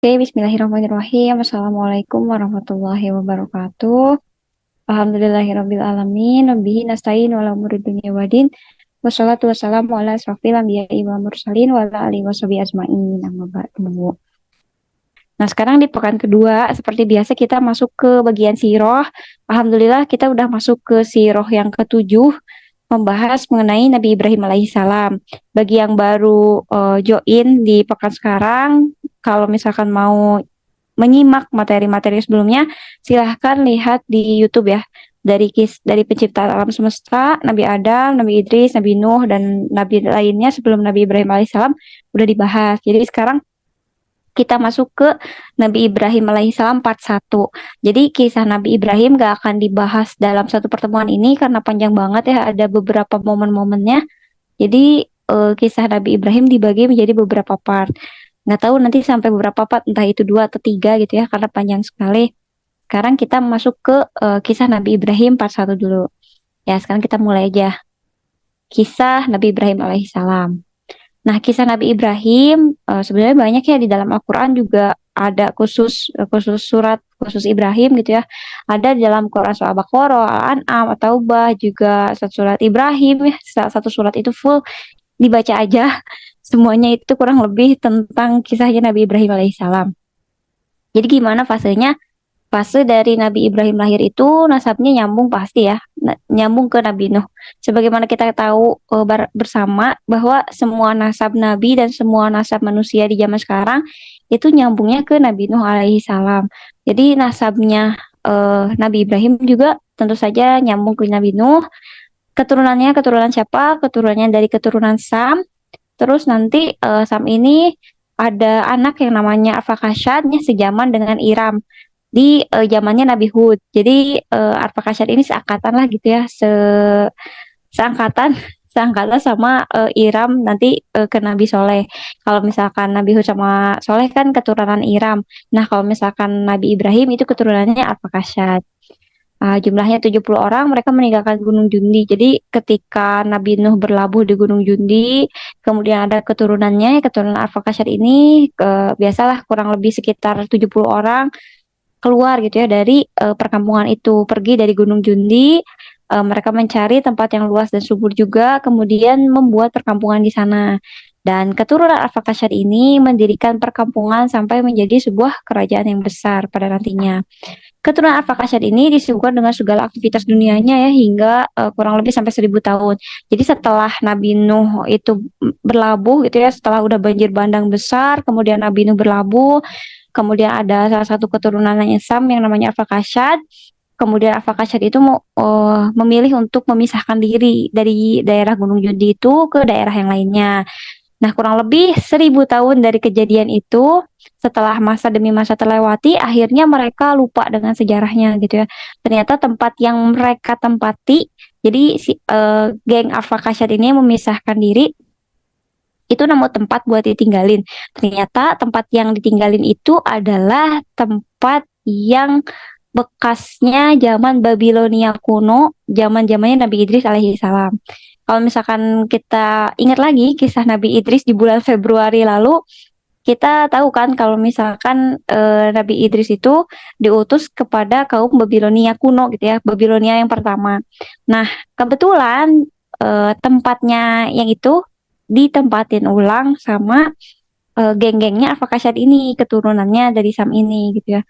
Oke, bismillahirrahmanirrahim. Assalamualaikum warahmatullahi wabarakatuh. Alhamdulillahirabbil alamin. Wabihi nasta'in wala umuri dunya waddin. Wassalatu wassalamu ala asrofil anbiya'i wal mursalin wa ala alihi washabihi ajmain. Amma ba'du. Nah, sekarang di pekan kedua, seperti biasa kita masuk ke bagian siroh. Alhamdulillah kita udah masuk ke siroh yang ketujuh, membahas mengenai Nabi Ibrahim alaihissalam. Bagi yang baru join di pekan sekarang, kalau misalkan mau menyimak materi-materi sebelumnya, silahkan lihat di YouTube ya. Dari penciptaan alam semesta, Nabi Adam, Nabi Idris, Nabi Nuh, dan Nabi lainnya sebelum Nabi Ibrahim alaihissalam udah dibahas. Jadi sekarang kita masuk ke Nabi Ibrahim alaihissalam part 1. Jadi kisah Nabi Ibrahim gak akan dibahas dalam satu pertemuan ini karena panjang banget ya, ada beberapa momen-momennya. Jadi kisah Nabi Ibrahim dibagi menjadi beberapa part. Nggak tahu nanti sampai beberapa part, entah itu 2 atau 3 gitu ya, karena panjang sekali. Sekarang kita masuk ke kisah Nabi Ibrahim part 1 dulu. Ya, sekarang kita mulai aja. Kisah Nabi Ibrahim alaihissalam. Nah, kisah Nabi Ibrahim sebenarnya banyak ya di dalam Al-Quran, juga ada khusus surat khusus Ibrahim gitu ya. Ada di dalam Quran surah Al-Baqarah, Al-An'am, At-Taubah, juga satu surat Ibrahim ya. Satu surat itu full dibaca aja. Semuanya itu kurang lebih tentang kisahnya Nabi Ibrahim alaihissalam. Jadi gimana fasenya? Fase dari Nabi Ibrahim lahir itu nasabnya nyambung pasti ya, nyambung ke Nabi Nuh. Sebagaimana kita tahu bersama bahwa semua nasab Nabi dan semua nasab manusia di zaman sekarang itu nyambungnya ke Nabi Nuh alaihi salam. Jadi nasabnya Nabi Ibrahim juga tentu saja nyambung ke Nabi Nuh. Keturunannya keturunan siapa? Keturunannya dari keturunan Sam. Terus nanti Sam ini ada anak yang namanya Arfakashad ya, sejaman dengan Iram di zamannya Nabi Hud. Jadi Arfakashad ini seangkatan lah gitu ya, seangkatan seangkatan sama Iram nanti ke Nabi Soleh. Kalau misalkan Nabi Hud sama Soleh kan keturunan Iram. Nah, kalau misalkan Nabi Ibrahim itu keturunannya Arfakashad. Jumlahnya 70 orang, mereka meninggalkan Gunung Jundi. Jadi ketika Nabi Nuh berlabuh di Gunung Jundi, kemudian ada keturunannya, keturunan Arfakashad ini, biasalah kurang lebih sekitar 70 orang keluar gitu ya dari perkampungan itu, pergi dari Gunung Jundi. Mereka mencari tempat yang luas dan subur juga, kemudian membuat perkampungan di sana. Dan keturunan Arfakashad ini mendirikan perkampungan sampai menjadi sebuah kerajaan yang besar pada nantinya. Keturunan Arfakashad ini disibukkan dengan segala aktivitas dunianya ya hingga kurang lebih sampai 1000 tahun. Jadi setelah Nabi Nuh itu berlabuh gitu ya, setelah udah banjir bandang besar, kemudian Nabi Nuh berlabuh, kemudian ada salah satu keturunannya Sam yang namanya Arfakashad. Kemudian Arfakashad itu memilih untuk memisahkan diri dari daerah Gunung Jundi itu ke daerah yang lainnya. Nah, kurang lebih 1000 tahun dari kejadian itu, setelah masa demi masa terlewati, akhirnya mereka lupa dengan sejarahnya gitu ya. Ternyata tempat yang mereka tempati, jadi geng Arfakashad ini memisahkan diri, itu nemu tempat buat ditinggalin. Ternyata tempat yang ditinggalin itu adalah tempat yang bekasnya zaman Babilonia kuno, zaman-zamannya Nabi Idris alaihi salam. Kalau misalkan kita ingat lagi kisah Nabi Idris di bulan Februari lalu, kita tahu kan kalau misalkan Nabi Idris itu diutus kepada kaum Babilonia kuno gitu ya, Babilonia yang pertama. Nah, kebetulan tempatnya yang itu ditempatin ulang sama geng-gengnya Arfakashad ini, keturunannya dari Sam ini gitu ya.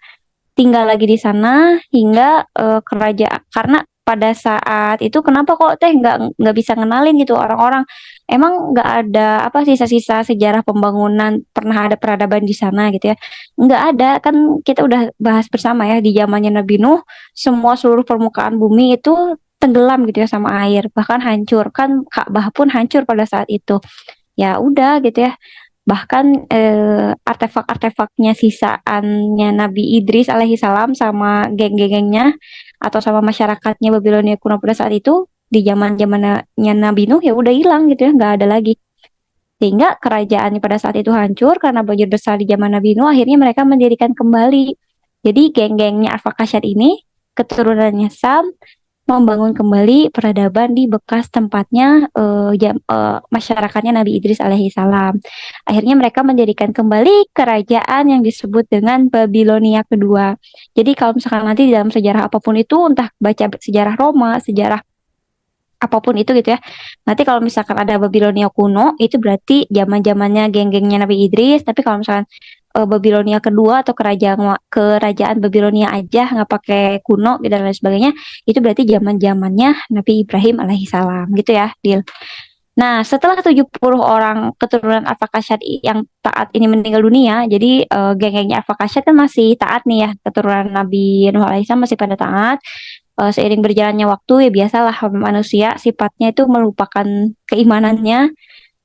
Tinggal lagi di sana hingga kerajaan, karena pada saat itu kenapa kok teh nggak bisa ngenalin gitu orang-orang, emang nggak ada apa sisa-sisa sejarah pembangunan pernah ada peradaban di sana gitu ya, nggak ada kan. Kita udah bahas bersama ya, di zamannya Nabi Nuh semua seluruh permukaan bumi itu tenggelam gitu ya sama air, bahkan hancur kan, Ka'bah pun hancur pada saat itu. Ya udah gitu ya, bahkan artefak-artefaknya sisaannya Nabi Idris alaihi salam sama geng-gengnya atau sama masyarakatnya Babilonia kuno pada saat itu di zaman-zamannya Nabi Nuh ya udah hilang gitu ya, nggak ada lagi. Sehingga kerajaannya pada saat itu hancur karena banjir besar di zaman Nabi Nuh. Akhirnya mereka mendirikan kembali. Jadi geng-gengnya Arfakashad ini keturunannya Sam membangun kembali peradaban di bekas tempatnya masyarakatnya Nabi Idris alaihi salam. Akhirnya mereka mendirikan kembali kerajaan yang disebut dengan Babilonia kedua. Jadi kalau misalkan nanti di dalam sejarah apapun itu, entah baca sejarah Roma, sejarah apapun itu gitu ya. Nanti kalau misalkan ada Babilonia kuno, itu berarti zaman-zamannya geng-gengnya Nabi Idris. Tapi kalau misalkan Babilonia kedua atau kerajaan Babilonia aja nggak pakai kuno gitu dan lain sebagainya, itu berarti zaman-zamannya Nabi Ibrahim alaihissalam gitu ya, Dil. Nah, setelah 70 orang keturunan Arfakasad yang taat ini meninggal dunia, jadi geng-gengnya Arfakasad kan masih taat nih ya, keturunan Nabi Nuh alaihissalam masih pada taat. Seiring berjalannya waktu ya biasalah manusia sifatnya itu melupakan keimanannya.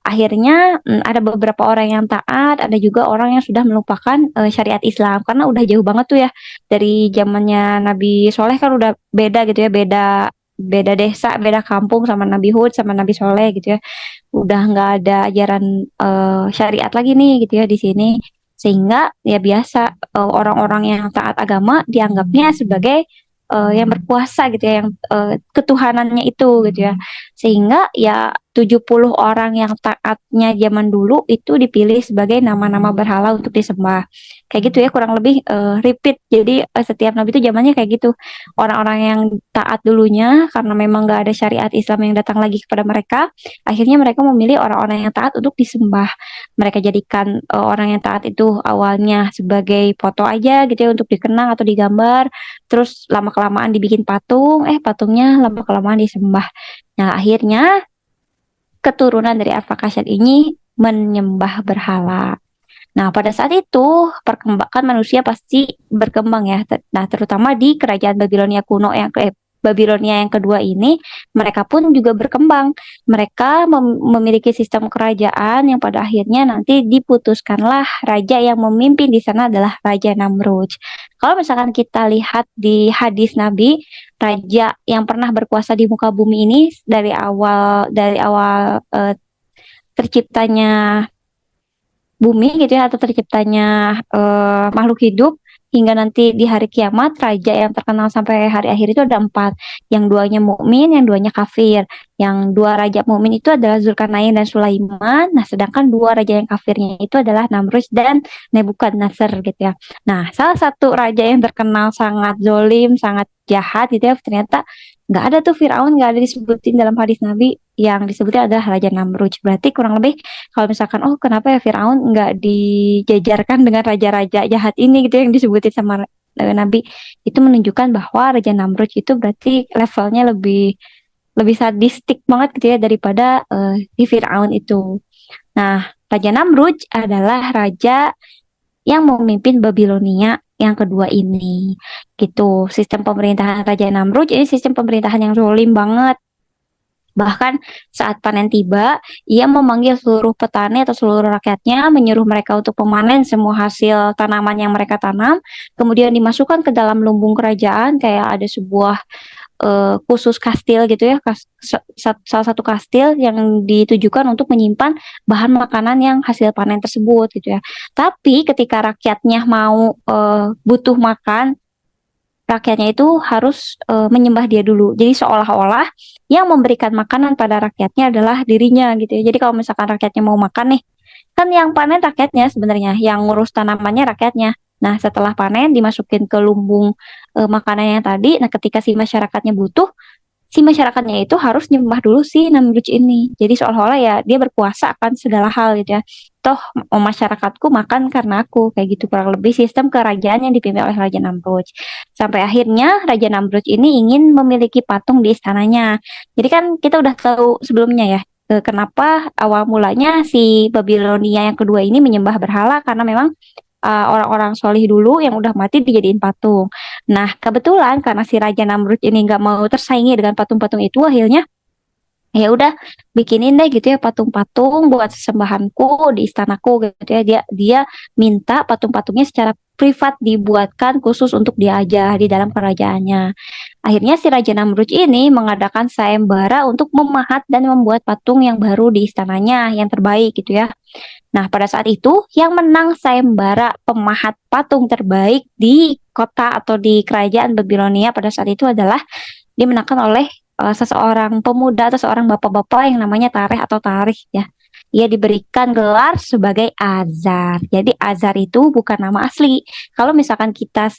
Akhirnya ada beberapa orang yang taat, ada juga orang yang sudah melupakan syariat Islam karena udah jauh banget tuh ya dari zamannya Nabi Soleh kan udah beda gitu ya, beda beda desa, beda kampung sama Nabi Hud sama Nabi Soleh gitu ya. Udah nggak ada ajaran syariat lagi nih gitu ya di sini. Sehingga ya biasa orang-orang yang taat agama dianggapnya sebagai yang berkuasa gitu ya, yang ketuhanannya itu gitu ya. Sehingga ya 70 orang yang taatnya zaman dulu itu dipilih sebagai nama-nama berhala untuk disembah. Kayak gitu ya, kurang lebih repeat. Jadi setiap nabi itu zamannya kayak gitu. Orang-orang yang taat dulunya karena memang nggak ada syariat Islam yang datang lagi kepada mereka, akhirnya mereka memilih orang-orang yang taat untuk disembah. Mereka jadikan orang yang taat itu awalnya sebagai foto aja gitu ya untuk dikenang atau digambar. Terus lama kelamaan dibikin patung, patungnya lama kelamaan disembah. Nah, akhirnya keturunan dari Arfakasad ini menyembah berhala. Nah, pada saat itu perkembangan manusia pasti berkembang ya. Nah, terutama di kerajaan Babilonia kuno yang Babilonia yang kedua ini, mereka pun juga berkembang. Mereka memiliki sistem kerajaan yang pada akhirnya nanti diputuskanlah raja yang memimpin di sana adalah Raja Namrud. Kalau misalkan kita lihat di hadis Nabi, raja yang pernah berkuasa di muka bumi ini dari awal terciptanya bumi gitu ya atau terciptanya makhluk hidup hingga nanti di hari kiamat raja yang terkenal sampai hari akhir itu ada empat, yang duanya mukmin, yang duanya kafir. Yang dua raja mukmin itu adalah Zulkarnain dan Sulaiman, nah sedangkan dua raja yang kafirnya itu adalah Namrud dan Nebukadnezar gitu ya. Nah, salah satu raja yang terkenal sangat zolim, sangat jahat gitu ya, ternyata nggak ada tuh Firaun, nggak ada disebutin dalam hadis Nabi, yang disebutnya adalah Raja Namrud. Berarti kurang lebih kalau misalkan kenapa ya Firaun nggak dijajarkan dengan raja-raja jahat ini gitu yang disebutin sama Nabi, itu menunjukkan bahwa Raja Namrud itu berarti levelnya lebih lebih sadistik banget gitu ya daripada di Firaun itu. Nah, Raja Namrud adalah raja yang memimpin Babilonia yang kedua ini gitu. Sistem pemerintahan Raja Namrud ini sistem pemerintahan yang zalim banget. Bahkan saat panen tiba, ia memanggil seluruh petani atau seluruh rakyatnya, menyuruh mereka untuk memanen semua hasil tanaman yang mereka tanam, kemudian dimasukkan ke dalam lumbung kerajaan, kayak ada sebuah khusus kastil gitu ya, salah satu kastil yang ditujukan untuk menyimpan bahan makanan yang hasil panen tersebut gitu ya. Tapi ketika rakyatnya mau butuh makan, rakyatnya itu harus menyembah dia dulu. Jadi seolah-olah yang memberikan makanan pada rakyatnya adalah dirinya gitu ya. Jadi kalau misalkan rakyatnya mau makan nih, kan yang panen rakyatnya sebenarnya, yang ngurus tanamannya rakyatnya. Nah, setelah panen dimasukin ke lumbung makanan yang tadi. Nah, ketika si masyarakatnya butuh, si masyarakatnya itu harus nyembah dulu si Namruj ini. Jadi seolah-olah ya dia berkuasa akan segala hal gitu ya. Toh masyarakatku makan karena aku, kayak gitu kurang lebih sistem kerajaan yang dipimpin oleh Raja Namruj. Sampai akhirnya Raja Namruj ini ingin memiliki patung di istananya. Jadi kan kita udah tahu sebelumnya ya, kenapa awal mulanya si Babilonia yang kedua ini menyembah berhala karena memang orang-orang solih dulu yang udah mati dijadiin patung. Nah, kebetulan karena si Raja Namrud ini nggak mau tersaingi dengan patung-patung itu, akhirnya ya udah bikinin deh gitu ya patung-patung buat sesembahanku di istanaku gitu ya. Dia minta patung-patungnya secara privat dibuatkan khusus untuk dia aja di dalam kerajaannya. Akhirnya si Raja Namrud ini mengadakan sayembara untuk memahat dan membuat patung yang baru di istananya yang terbaik gitu ya. Nah, pada saat itu yang menang sayembara pemahat patung terbaik di kota atau di kerajaan Babilonia pada saat itu adalah dimenangkan oleh seseorang pemuda atau seorang bapak-bapak yang namanya Tareh atau Tarikh ya. Ia diberikan gelar sebagai Azar. Jadi Azar itu bukan nama asli. Kalau misalkan kita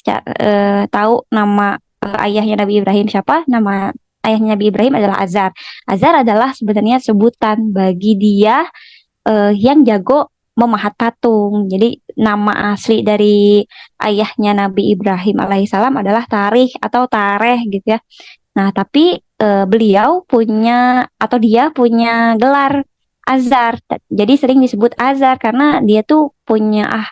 tahu nama ayahnya Nabi Ibrahim siapa, nama ayahnya Nabi Ibrahim adalah Azar. Azar adalah sebenarnya sebutan bagi dia yang jago memahat patung. Jadi nama asli dari ayahnya Nabi Ibrahim alaihissalam adalah Tarikh atau Tareh gitu ya. Nah, tapi beliau punya atau dia punya gelar Azar. Jadi sering disebut Azar karena dia tuh punya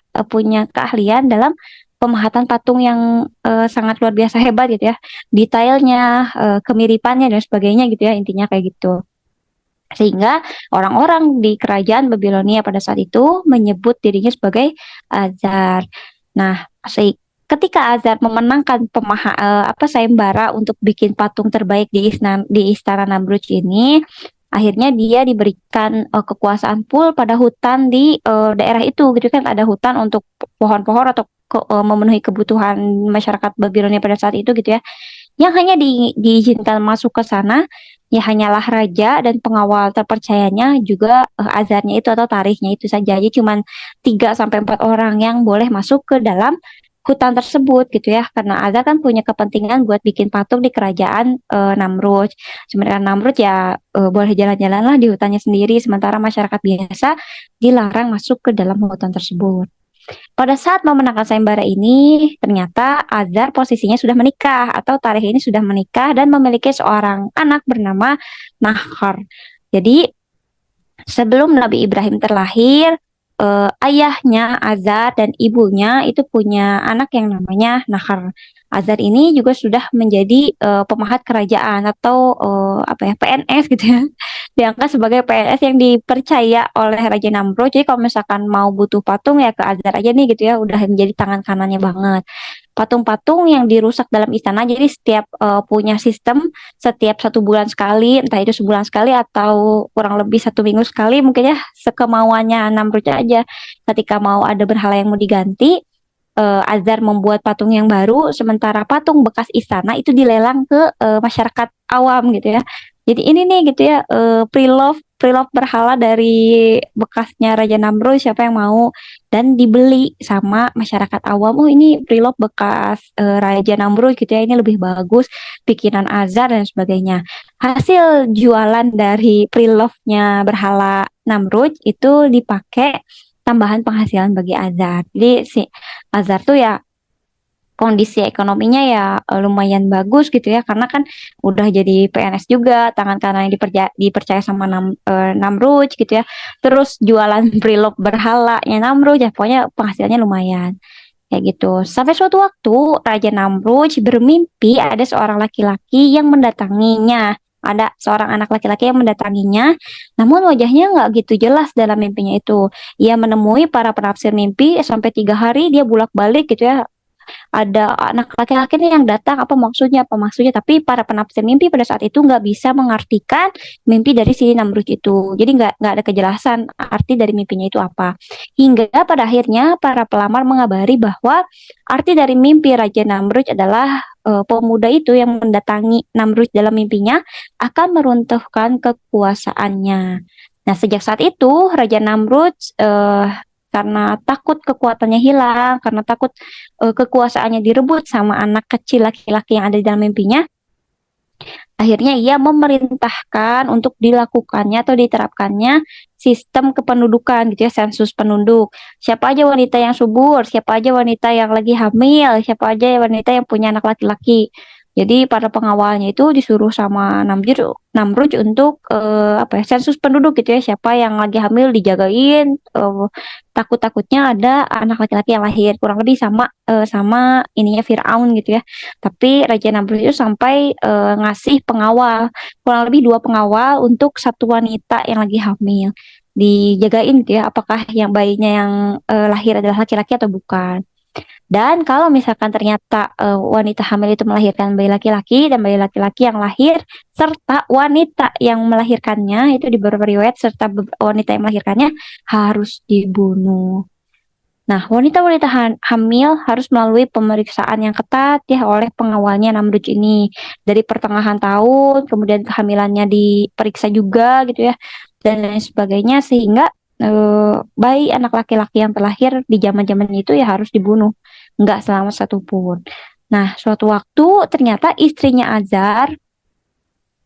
keahlian dalam pemahatan patung yang sangat luar biasa hebat gitu ya. Detailnya, kemiripannya dan sebagainya gitu ya, intinya kayak gitu. Sehingga orang-orang di kerajaan Babilonia pada saat itu menyebut dirinya sebagai Azar. Nah, ketika Azar memenangkan sayembara untuk bikin patung terbaik di Istana Namruj ini, akhirnya dia diberikan kekuasaan full pada hutan di daerah itu, gitu kan ada hutan untuk pohon-pohon atau memenuhi kebutuhan masyarakat Babilonia pada saat itu gitu ya. Yang hanya diizinkan masuk ke sana ya hanyalah raja dan pengawal terpercayanya juga azarnya itu atau tarikhnya itu saja. Jadi cuma 3 sampai 4 orang yang boleh masuk ke dalam hutan tersebut gitu ya. Karena azar kan punya kepentingan buat bikin patung di kerajaan Namrud. Sementara Namrud ya boleh jalan-jalan lah di hutannya sendiri sementara masyarakat biasa dilarang masuk ke dalam hutan tersebut. Pada saat memenangkan sayembara ini, ternyata Azar posisinya sudah menikah atau Tarikh ini sudah menikah dan memiliki seorang anak bernama Nahar. Jadi sebelum Nabi Ibrahim terlahir, ayahnya Azar dan ibunya itu punya anak yang namanya Nahar. Azar ini juga sudah menjadi pemahat kerajaan atau PNS gitu ya. Diangkat sebagai PNS yang dipercaya oleh Raja Namrud. Jadi kalau misalkan mau butuh patung ya ke Azar aja nih gitu ya, udah menjadi tangan kanannya banget. Patung-patung yang dirusak dalam istana, jadi setiap punya sistem setiap 1 bulan sekali, entah itu sebulan sekali atau kurang lebih 1 minggu sekali, mungkin ya sekemauannya Namrud aja. Ketika mau ada berhala yang mau diganti, Azar membuat patung yang baru, sementara patung bekas istana itu dilelang ke masyarakat awam gitu ya. Jadi ini nih gitu ya, pre-love berhala dari bekasnya Raja Namrud siapa yang mau dan dibeli sama masyarakat awam. Oh ini pre-love bekas Raja Namrud gitu ya, ini lebih bagus bikinan Azar dan sebagainya. Hasil jualan dari pre-love-nya berhala Namrud itu dipakai tambahan penghasilan bagi Azar. Jadi si Azar tuh ya kondisi ekonominya ya lumayan bagus gitu ya karena kan udah jadi PNS juga tangan kanan yang dipercaya sama Namrud gitu ya terus jualan brilog berhalanya Namrud ya pokoknya penghasilannya lumayan kayak gitu sampai suatu waktu Raja Namrud bermimpi ada seorang laki-laki yang mendatanginya ada seorang anak laki-laki yang mendatanginya, namun wajahnya nggak gitu jelas dalam mimpinya itu. Ia menemui para penafsir mimpi sampai 3 hari dia bolak-balik gitu ya ada anak laki-laki nih yang datang apa maksudnya tapi para penafsir mimpi pada saat itu nggak bisa mengartikan mimpi dari si Namrud itu jadi nggak ada kejelasan arti dari mimpinya itu apa hingga pada akhirnya para pelamar mengabari bahwa arti dari mimpi Raja Namrud adalah pemuda itu yang mendatangi Namrud dalam mimpinya akan meruntuhkan kekuasaannya. Nah, sejak saat itu Raja Namrud karena takut kekuatannya hilang, karena takut kekuasaannya direbut sama anak kecil laki-laki yang ada di dalam mimpinya, akhirnya ia memerintahkan untuk dilakukannya atau diterapkannya sistem kependudukan gitu ya, sensus penduduk. Siapa aja wanita yang subur, siapa aja wanita yang lagi hamil, siapa aja wanita yang punya anak laki-laki. Jadi para pengawalnya itu disuruh sama Namrud untuk sensus penduduk gitu ya, siapa yang lagi hamil dijagain, takut-takutnya ada anak laki-laki yang lahir kurang lebih sama ininya Firaun gitu ya. Tapi Raja Namrud itu sampai ngasih pengawal kurang lebih 2 pengawal untuk satu wanita yang lagi hamil dijagain gitu ya apakah yang bayinya yang lahir adalah laki-laki atau bukan. Dan kalau misalkan ternyata wanita hamil itu melahirkan bayi laki-laki dan bayi laki-laki yang lahir serta wanita yang melahirkannya itu di beberapa riwayat serta wanita yang melahirkannya harus dibunuh. Nah, wanita-wanita hamil harus melalui pemeriksaan yang ketat ya oleh pengawalnya Namrud ini. Dari pertengahan tahun, kemudian kehamilannya diperiksa juga gitu ya, dan lain sebagainya sehingga bayi anak laki-laki yang terlahir di zaman-zaman itu ya harus dibunuh, nggak selamat satupun. Nah, suatu waktu ternyata istrinya Azar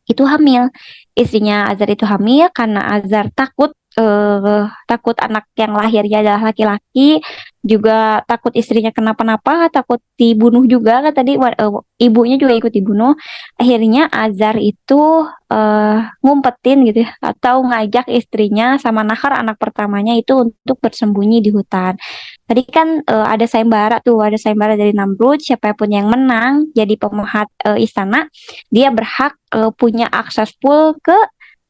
itu hamil. Istrinya Azar itu hamil karena Azar takut anak yang lahirnya adalah laki-laki, juga takut istrinya kenapa-napa, takut dibunuh juga kan tadi ibunya juga ikut dibunuh. Akhirnya Azar itu ngumpetin gitu ya atau ngajak istrinya sama Nahar anak pertamanya itu untuk bersembunyi di hutan. Tadi kan ada sayembara dari Namrud, siapapun yang menang jadi pemahat istana, dia berhak punya akses full ke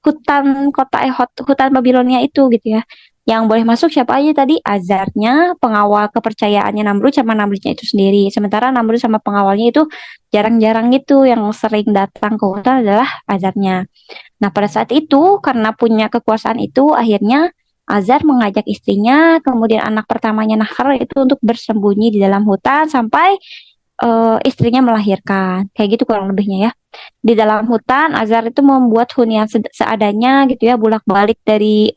hutan Babilonia itu gitu ya. Yang boleh masuk siapa aja tadi? Azarnya, pengawal kepercayaannya Namrud sama Namrudnya itu sendiri. Sementara Namrud sama pengawalnya itu jarang-jarang gitu, yang sering datang ke hutan adalah Azarnya. Nah, pada saat itu karena punya kekuasaan itu akhirnya Azar mengajak istrinya, kemudian anak pertamanya Nahar itu untuk bersembunyi di dalam hutan sampai istrinya melahirkan. Kayak gitu kurang lebihnya ya. Di dalam hutan, Azar itu membuat hunian seadanya gitu ya, bolak-balik dari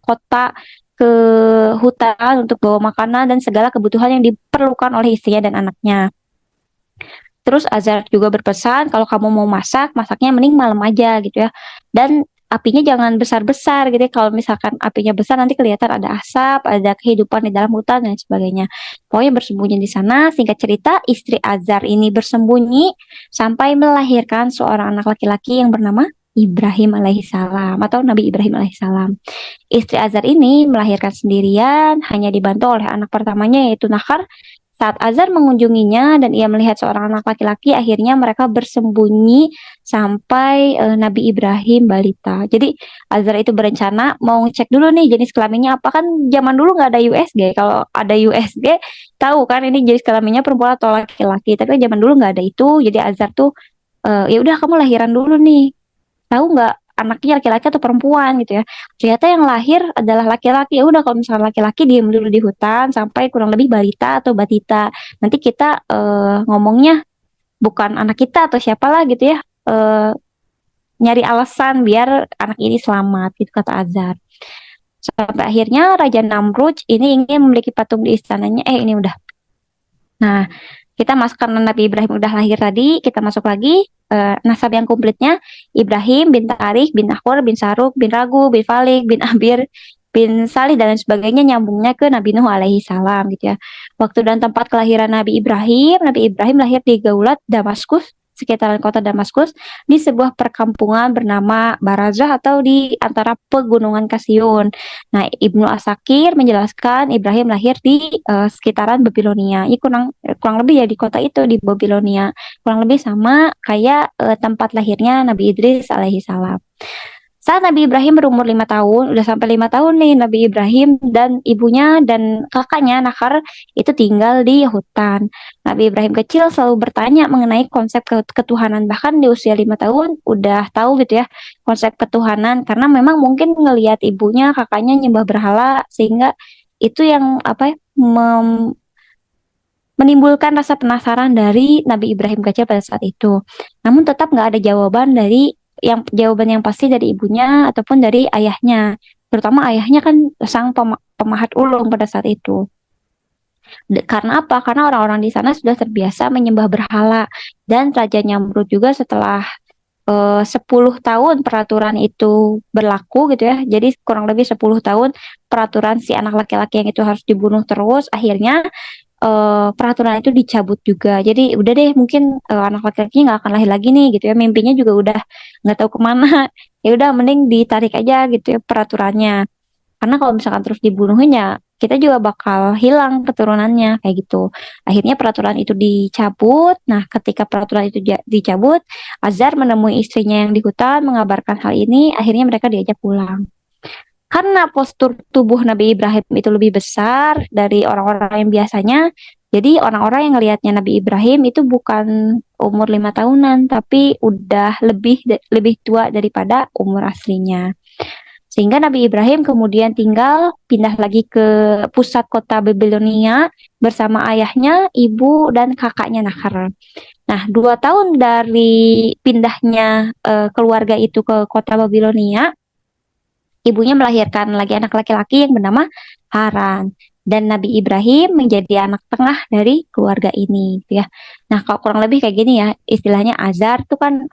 kota ke hutan untuk bawa makanan dan segala kebutuhan yang diperlukan oleh istrinya dan anaknya. Terus Azar juga berpesan kalau kamu mau masak, masaknya mending malam aja gitu ya. Dan apinya jangan besar-besar gitu ya. Kalau misalkan apinya besar nanti kelihatan ada asap, ada kehidupan di dalam hutan dan sebagainya. Pokoknya bersembunyi di sana. Singkat cerita, istri Azar ini bersembunyi sampai melahirkan seorang anak laki-laki yang bernama Ibrahim alaihissalam atau Nabi Ibrahim alaihissalam. Istri Azar ini melahirkan sendirian, hanya dibantu oleh anak pertamanya yaitu Nakhar. Saat Azar mengunjunginya dan ia melihat seorang anak laki-laki, akhirnya mereka bersembunyi sampai Nabi Ibrahim balita. Jadi Azar itu berencana mau ngecek dulu nih jenis kelaminnya apa, kan zaman dulu nggak ada USG. Kalau ada USG tahu kan ini jenis kelaminnya perempuan atau laki-laki. Tapi zaman dulu nggak ada itu. Jadi Azar tuh ya udah kamu lahiran dulu nih. Tahu nggak anaknya laki-laki atau perempuan gitu ya. Ternyata yang lahir adalah laki-laki. Ya udah kalau misalnya laki-laki diam dulu di hutan sampai kurang lebih balita atau batita. Nanti kita ngomongnya bukan anak kita atau siapalah gitu ya. Nyari alasan biar anak ini selamat gitu kata Azar. Sampai akhirnya Raja Namrud ini ingin memiliki patung di istananya. Ini udah. Nah, kita masuk karena Nabi Ibrahim udah lahir tadi, kita masuk lagi nasab yang komplitnya Ibrahim bin Tarikh bin Nahor bin Saruk bin Ragu bin Falik bin Abir bin Salih dan lain sebagainya nyambungnya ke Nabi Nuh alaihi salam gitu ya. Waktu dan tempat kelahiran Nabi Ibrahim lahir di Gaulat, Damaskus, sekitaran kota Damaskus di sebuah perkampungan bernama Barazah atau di antara pegunungan Kasyun. Nah, Ibnu Asakir menjelaskan Ibrahim lahir di sekitaran Babilonia. Ini kurang lebih ya di kota itu di Babilonia. Kurang lebih sama kayak tempat lahirnya Nabi Idris alaihi salam. Saat Nabi Ibrahim berumur 5 tahun, udah sampai 5 tahun nih Nabi Ibrahim dan ibunya dan kakaknya Nakar itu tinggal di hutan. Nabi Ibrahim kecil selalu bertanya mengenai konsep ketuhanan, bahkan di usia 5 tahun udah tahu gitu ya konsep ketuhanan karena memang mungkin ngelihat ibunya, kakaknya nyembah berhala sehingga itu yang apa ya menimbulkan rasa penasaran dari Nabi Ibrahim kecil pada saat itu. Namun tetap nggak ada jawaban yang pasti dari ibunya ataupun dari ayahnya. Terutama ayahnya kan sang pemahat ulung pada saat itu. Karena apa? Karena orang-orang di sana sudah terbiasa menyembah berhala dan Raja Namrud juga setelah 10 tahun peraturan itu berlaku gitu ya. Jadi kurang lebih 10 tahun peraturan si anak laki-laki yang itu harus dibunuh terus. Akhirnya peraturan itu dicabut juga. Jadi udah deh mungkin anak laki-laki nggak akan lahir lagi nih gitu ya. Mimpinya juga udah nggak tahu kemana. Ya udah mending ditarik aja gitu ya peraturannya. Karena kalau misalkan terus dibunuhin ya kita juga bakal hilang keturunannya kayak gitu. Akhirnya peraturan itu dicabut. Nah, ketika peraturan itu dicabut, Azar menemui istrinya yang di hutan mengabarkan hal ini. Akhirnya mereka diajak pulang. Karena postur tubuh Nabi Ibrahim itu lebih besar dari orang-orang yang biasanya, jadi orang-orang yang ngelihatnya Nabi Ibrahim itu bukan umur 5 tahunan, tapi udah lebih tua daripada umur aslinya. Sehingga Nabi Ibrahim kemudian pindah lagi ke pusat kota Babilonia bersama ayahnya, ibu, dan kakaknya Nahar. Nah, 2 tahun dari pindahnya keluarga itu ke kota Babilonia, ibunya melahirkan lagi anak laki-laki yang bernama Haran. Dan Nabi Ibrahim menjadi anak tengah dari keluarga ini, gitu ya. Nah, kalau kurang lebih kayak gini ya, istilahnya Azar itu kan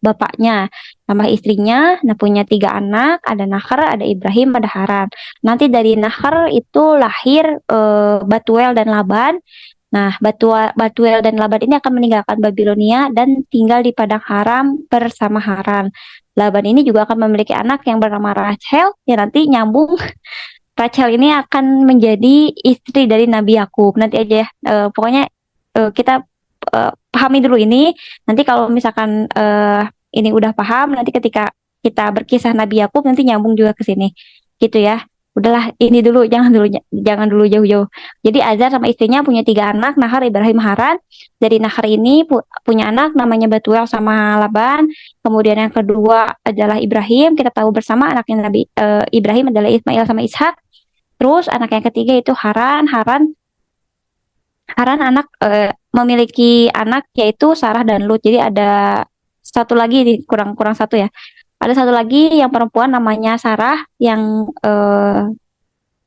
bapaknya, sama istrinya, nah punya 3 anak, ada Nahar, ada Ibrahim, ada Haran. Nanti dari Nahar itu lahir Batuel dan Laban. Nah, Batuel dan Laban ini akan meninggalkan Babilonia dan tinggal di padang Haram bersama Haran. Laban ini juga akan memiliki anak yang bernama Rachel, yang nanti nyambung. Rachel ini akan menjadi istri dari Nabi Yakub. Nanti aja ya, pokoknya kita pahami dulu ini. Nanti kalau misalkan ini udah paham, nanti ketika kita berkisah Nabi Yakub nanti nyambung juga ke sini, gitu ya. Udahlah, ini dulu, jangan dulu jauh-jauh. Jadi Azar sama istrinya punya 3 anak, Nahar, Ibrahim, Haran. Dari Nahar ini punya anak namanya Batuel sama Laban. Kemudian yang kedua adalah Ibrahim. Kita tahu bersama anaknya Nabi Ibrahim adalah Ismail sama Ishak. Terus anak yang ketiga itu Haran. Haran memiliki anak yaitu Sarah dan Lut. Jadi ada satu lagi nih, kurang satu ya. Ada satu lagi yang perempuan namanya Sarah, yang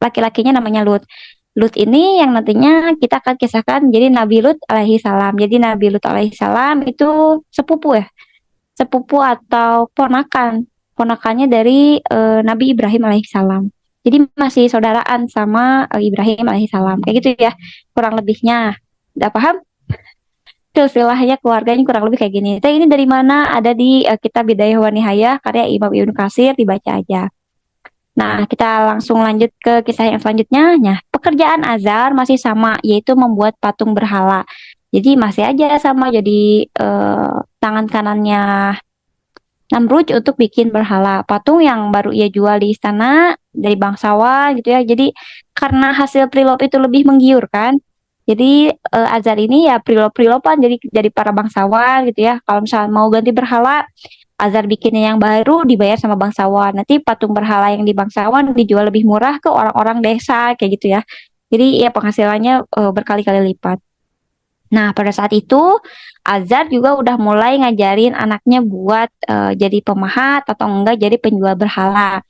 laki-lakinya namanya Lut. Lut ini yang nantinya kita akan kisahkan jadi Nabi Lut alaihi salam. Jadi Nabi Lut alaihi salam itu sepupu ya, sepupu atau ponakannya dari Nabi Ibrahim alaihi salam. Jadi masih saudaraan sama Ibrahim alaihi salam. Kayak gitu ya, kurang lebihnya. Udah paham? Silsilahnya keluarganya kurang lebih kayak gini. Tapi ini dari mana? Ada di kitab Bidayah wa Nihayah karya Imam Ibnu Katsir, dibaca aja. Nah, kita langsung lanjut ke kisah yang selanjutnya. Nah, pekerjaan Azar masih sama, yaitu membuat patung berhala. Jadi masih aja sama, jadi tangan kanannya Namrud untuk bikin berhala. Patung yang baru ia jual di istana dari bangsawan gitu ya. Jadi karena hasil prilop itu lebih menggiurkan, jadi Azar ini ya prilop-prilopan jadi para bangsawan gitu ya. Kalau misalnya mau ganti berhala, Azar bikinnya yang baru dibayar sama bangsawan. Nanti patung berhala yang di bangsawan dijual lebih murah ke orang-orang desa kayak gitu ya. Jadi ya penghasilannya berkali-kali lipat. Nah, pada saat itu Azar juga udah mulai ngajarin anaknya buat jadi pemahat atau enggak jadi penjual berhala.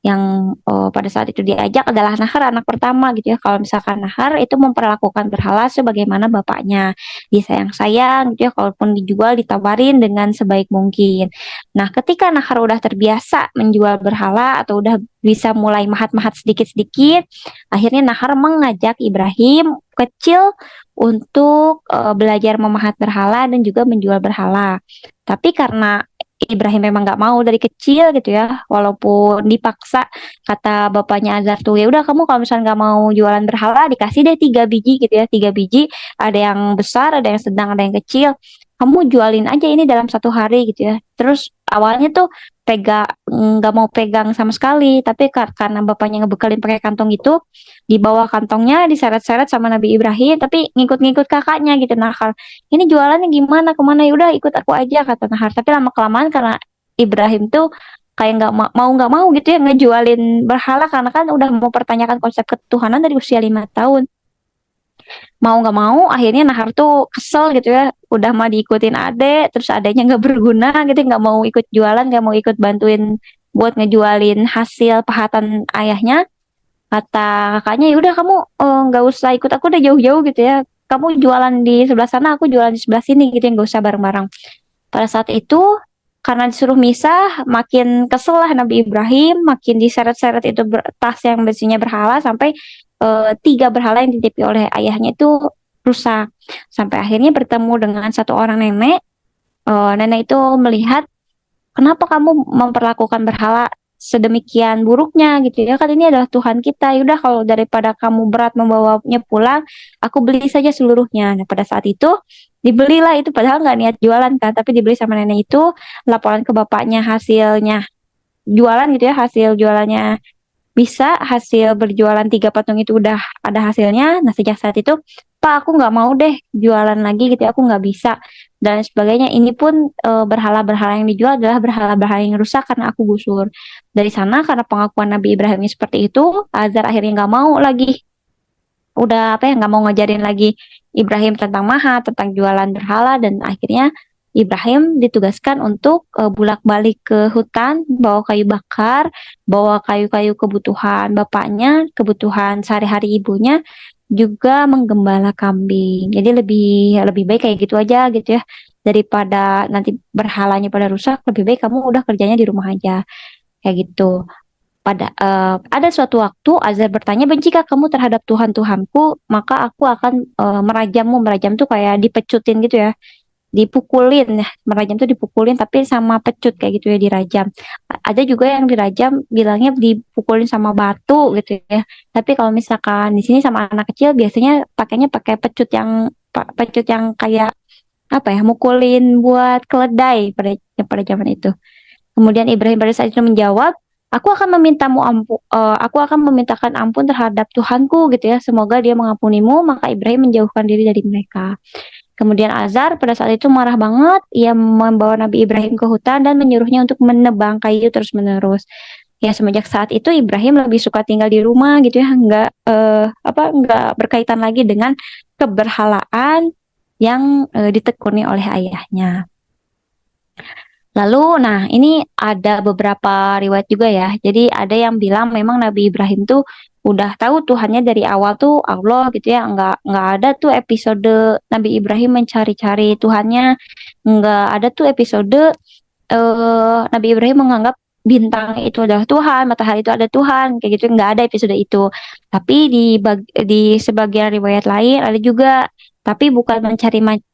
Yang pada saat itu diajak adalah Nahar, anak pertama gitu ya. Kalau misalkan Nahar itu memperlakukan berhala sebagaimana bapaknya, disayang-sayang gitu ya, kalaupun dijual ditawarin dengan sebaik mungkin. Nah, ketika Nahar udah terbiasa menjual berhala atau udah bisa mulai mahat-mahat sedikit-sedikit, akhirnya Nahar mengajak Ibrahim kecil untuk belajar memahat berhala dan juga menjual berhala. Tapi karena Ibrahim memang nggak mau dari kecil gitu ya, walaupun dipaksa, kata bapaknya Azar tuh, ya udah kamu kalau misalnya nggak mau jualan berhala dikasih deh 3 biji gitu ya, 3 biji, ada yang besar, ada yang sedang, ada yang kecil, kamu jualin aja ini dalam 1 hari gitu ya. Terus awalnya tuh nggak mau pegang sama sekali, tapi karena bapaknya ngebekalin pakai kantong itu, di bawah kantongnya diseret-seret sama Nabi Ibrahim, tapi ngikut-ngikut kakaknya gitu. Nahar, ini jualannya gimana, kemana, ya udah ikut aku aja kata Nahar. Tapi lama kelamaan karena Ibrahim tuh kayak nggak mau gitu ya ngejualin berhala, karena kan udah mau pertanyakan konsep ketuhanan dari usia 5 tahun. Mau nggak mau akhirnya Nahar tuh kesel gitu ya, udah mah diikutin ade, terus adanya nggak berguna gitu, nggak mau ikut jualan, nggak mau ikut bantuin buat ngejualin hasil pahatan ayahnya. Kata kakaknya, ya udah kamu nggak usah ikut aku udah jauh-jauh gitu ya, kamu jualan di sebelah sana, aku jualan di sebelah sini gitu ya, nggak usah bareng-bareng. Pada saat itu karena disuruh misah, makin kesel lah Nabi Ibrahim, makin diseret-seret itu tas yang besinya berhala, sampai 3 berhala yang dititipi oleh ayahnya itu rusak. Sampai akhirnya bertemu dengan satu orang nenek. Nenek itu melihat, kenapa kamu memperlakukan berhala sedemikian buruknya gitu ya, kan ini adalah Tuhan kita. Yaudah kalau daripada kamu berat membawanya pulang, aku beli saja seluruhnya. Nah, pada saat itu dibelilah itu, padahal nggak niat jualan kan, tapi dibeli sama nenek itu. Laporan ke bapaknya hasilnya jualan gitu ya, hasil jualannya bisa, hasil berjualan 3 patung itu udah ada hasilnya. Nah, sejak saat itu, Pak, aku nggak mau deh jualan lagi gitu ya, aku nggak bisa. dan sebagainya. Ini pun berhala-berhala yang dijual adalah berhala-berhala yang rusak karena aku gusur. Dari sana karena pengakuan Nabi Ibrahim ini seperti itu, Azar akhirnya nggak mau lagi, udah apa ya, nggak mau ngajarin lagi Ibrahim tentang maha, tentang jualan berhala, dan akhirnya Ibrahim ditugaskan untuk bolak-balik ke hutan, bawa kayu bakar, bawa kayu-kayu kebutuhan bapaknya, kebutuhan sehari-hari ibunya, juga menggembala kambing. Jadi lebih lebih baik kayak gitu aja gitu ya, daripada nanti berhalanya pada rusak. Lebih baik kamu udah kerjanya di rumah aja kayak gitu. Ada suatu waktu Azar bertanya, bencikah kamu terhadap Tuhan-Tuhanku, maka aku akan merajammu. Merajam tuh kayak dipecutin gitu ya, dipukulin ya. Merajam tuh dipukulin tapi sama pecut kayak gitu ya, dirajam. Ada juga yang dirajam bilangnya dipukulin sama batu gitu ya. Tapi kalau misalkan di sini sama anak kecil biasanya pakainya pakai pecut yang pecut yang kayak apa ya, mukulin buat keledai pada zaman itu. Kemudian Ibrahim pada saat itu menjawab, aku akan memintakan ampun terhadap Tuhanku gitu ya. Semoga dia mengampunimu. Maka Ibrahim menjauhkan diri dari mereka. Kemudian Azar pada saat itu marah banget. Ia membawa Nabi Ibrahim ke hutan dan menyuruhnya untuk menebang kayu terus-menerus. Ya semenjak saat itu Ibrahim lebih suka tinggal di rumah gitu ya, nggak berkaitan lagi dengan keberhalaan yang ditekuni oleh ayahnya. Lalu, nah ini ada beberapa riwayat juga ya. Jadi ada yang bilang memang Nabi Ibrahim tuh udah tahu Tuhannya dari awal tuh Allah gitu ya. Nggak ada tuh episode Nabi Ibrahim mencari-cari Tuhannya. Nggak ada tuh episode Nabi Ibrahim menganggap bintang itu adalah Tuhan, matahari itu ada Tuhan, kayak gitu. Nggak ada episode itu. Tapi di sebagian riwayat lain ada juga, tapi bukan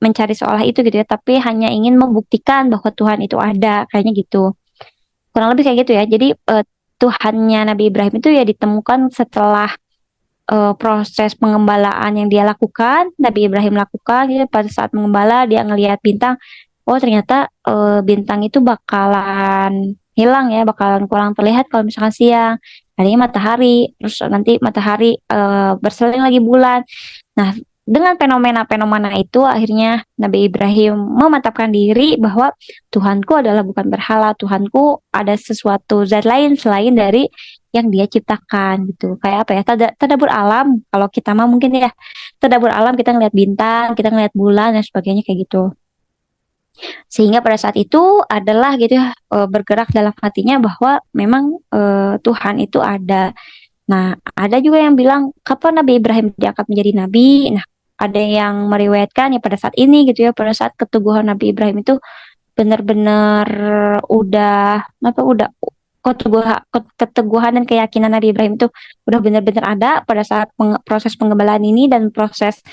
mencari seolah itu gitu ya, tapi hanya ingin membuktikan bahwa Tuhan itu ada, kayaknya gitu. Kurang lebih kayak gitu ya. Jadi Tuhannya Nabi Ibrahim itu ya ditemukan setelah proses pengembalaan yang dia lakukan, Nabi Ibrahim lakukan gitu. Pada saat mengembala dia ngelihat bintang, oh ternyata bintang itu bakalan hilang ya, bakalan kurang terlihat kalau misalkan siang. Harinya matahari, terus nanti matahari berselang lagi bulan. Nah, dengan fenomena-fenomena itu akhirnya Nabi Ibrahim memantapkan diri bahwa Tuhanku adalah bukan berhala, Tuhanku ada sesuatu zat lain selain dari yang dia ciptakan gitu. Kayak apa ya? Tadabur alam. Kalau kita mah mungkin ya tadabur alam, kita ngeliat bintang, kita ngeliat bulan dan sebagainya kayak gitu. Sehingga pada saat itu adalah gitu ya, bergerak dalam hatinya bahwa memang Tuhan itu ada. Nah, ada juga yang bilang kapan Nabi Ibrahim diangkat menjadi nabi. Nah, ada yang meriwayatkan ya pada saat ini gitu ya, pada saat keteguhan Nabi Ibrahim itu benar-benar udah udah keteguhan dan keyakinan Nabi Ibrahim itu udah benar-benar ada pada saat proses penggembalaan ini dan proses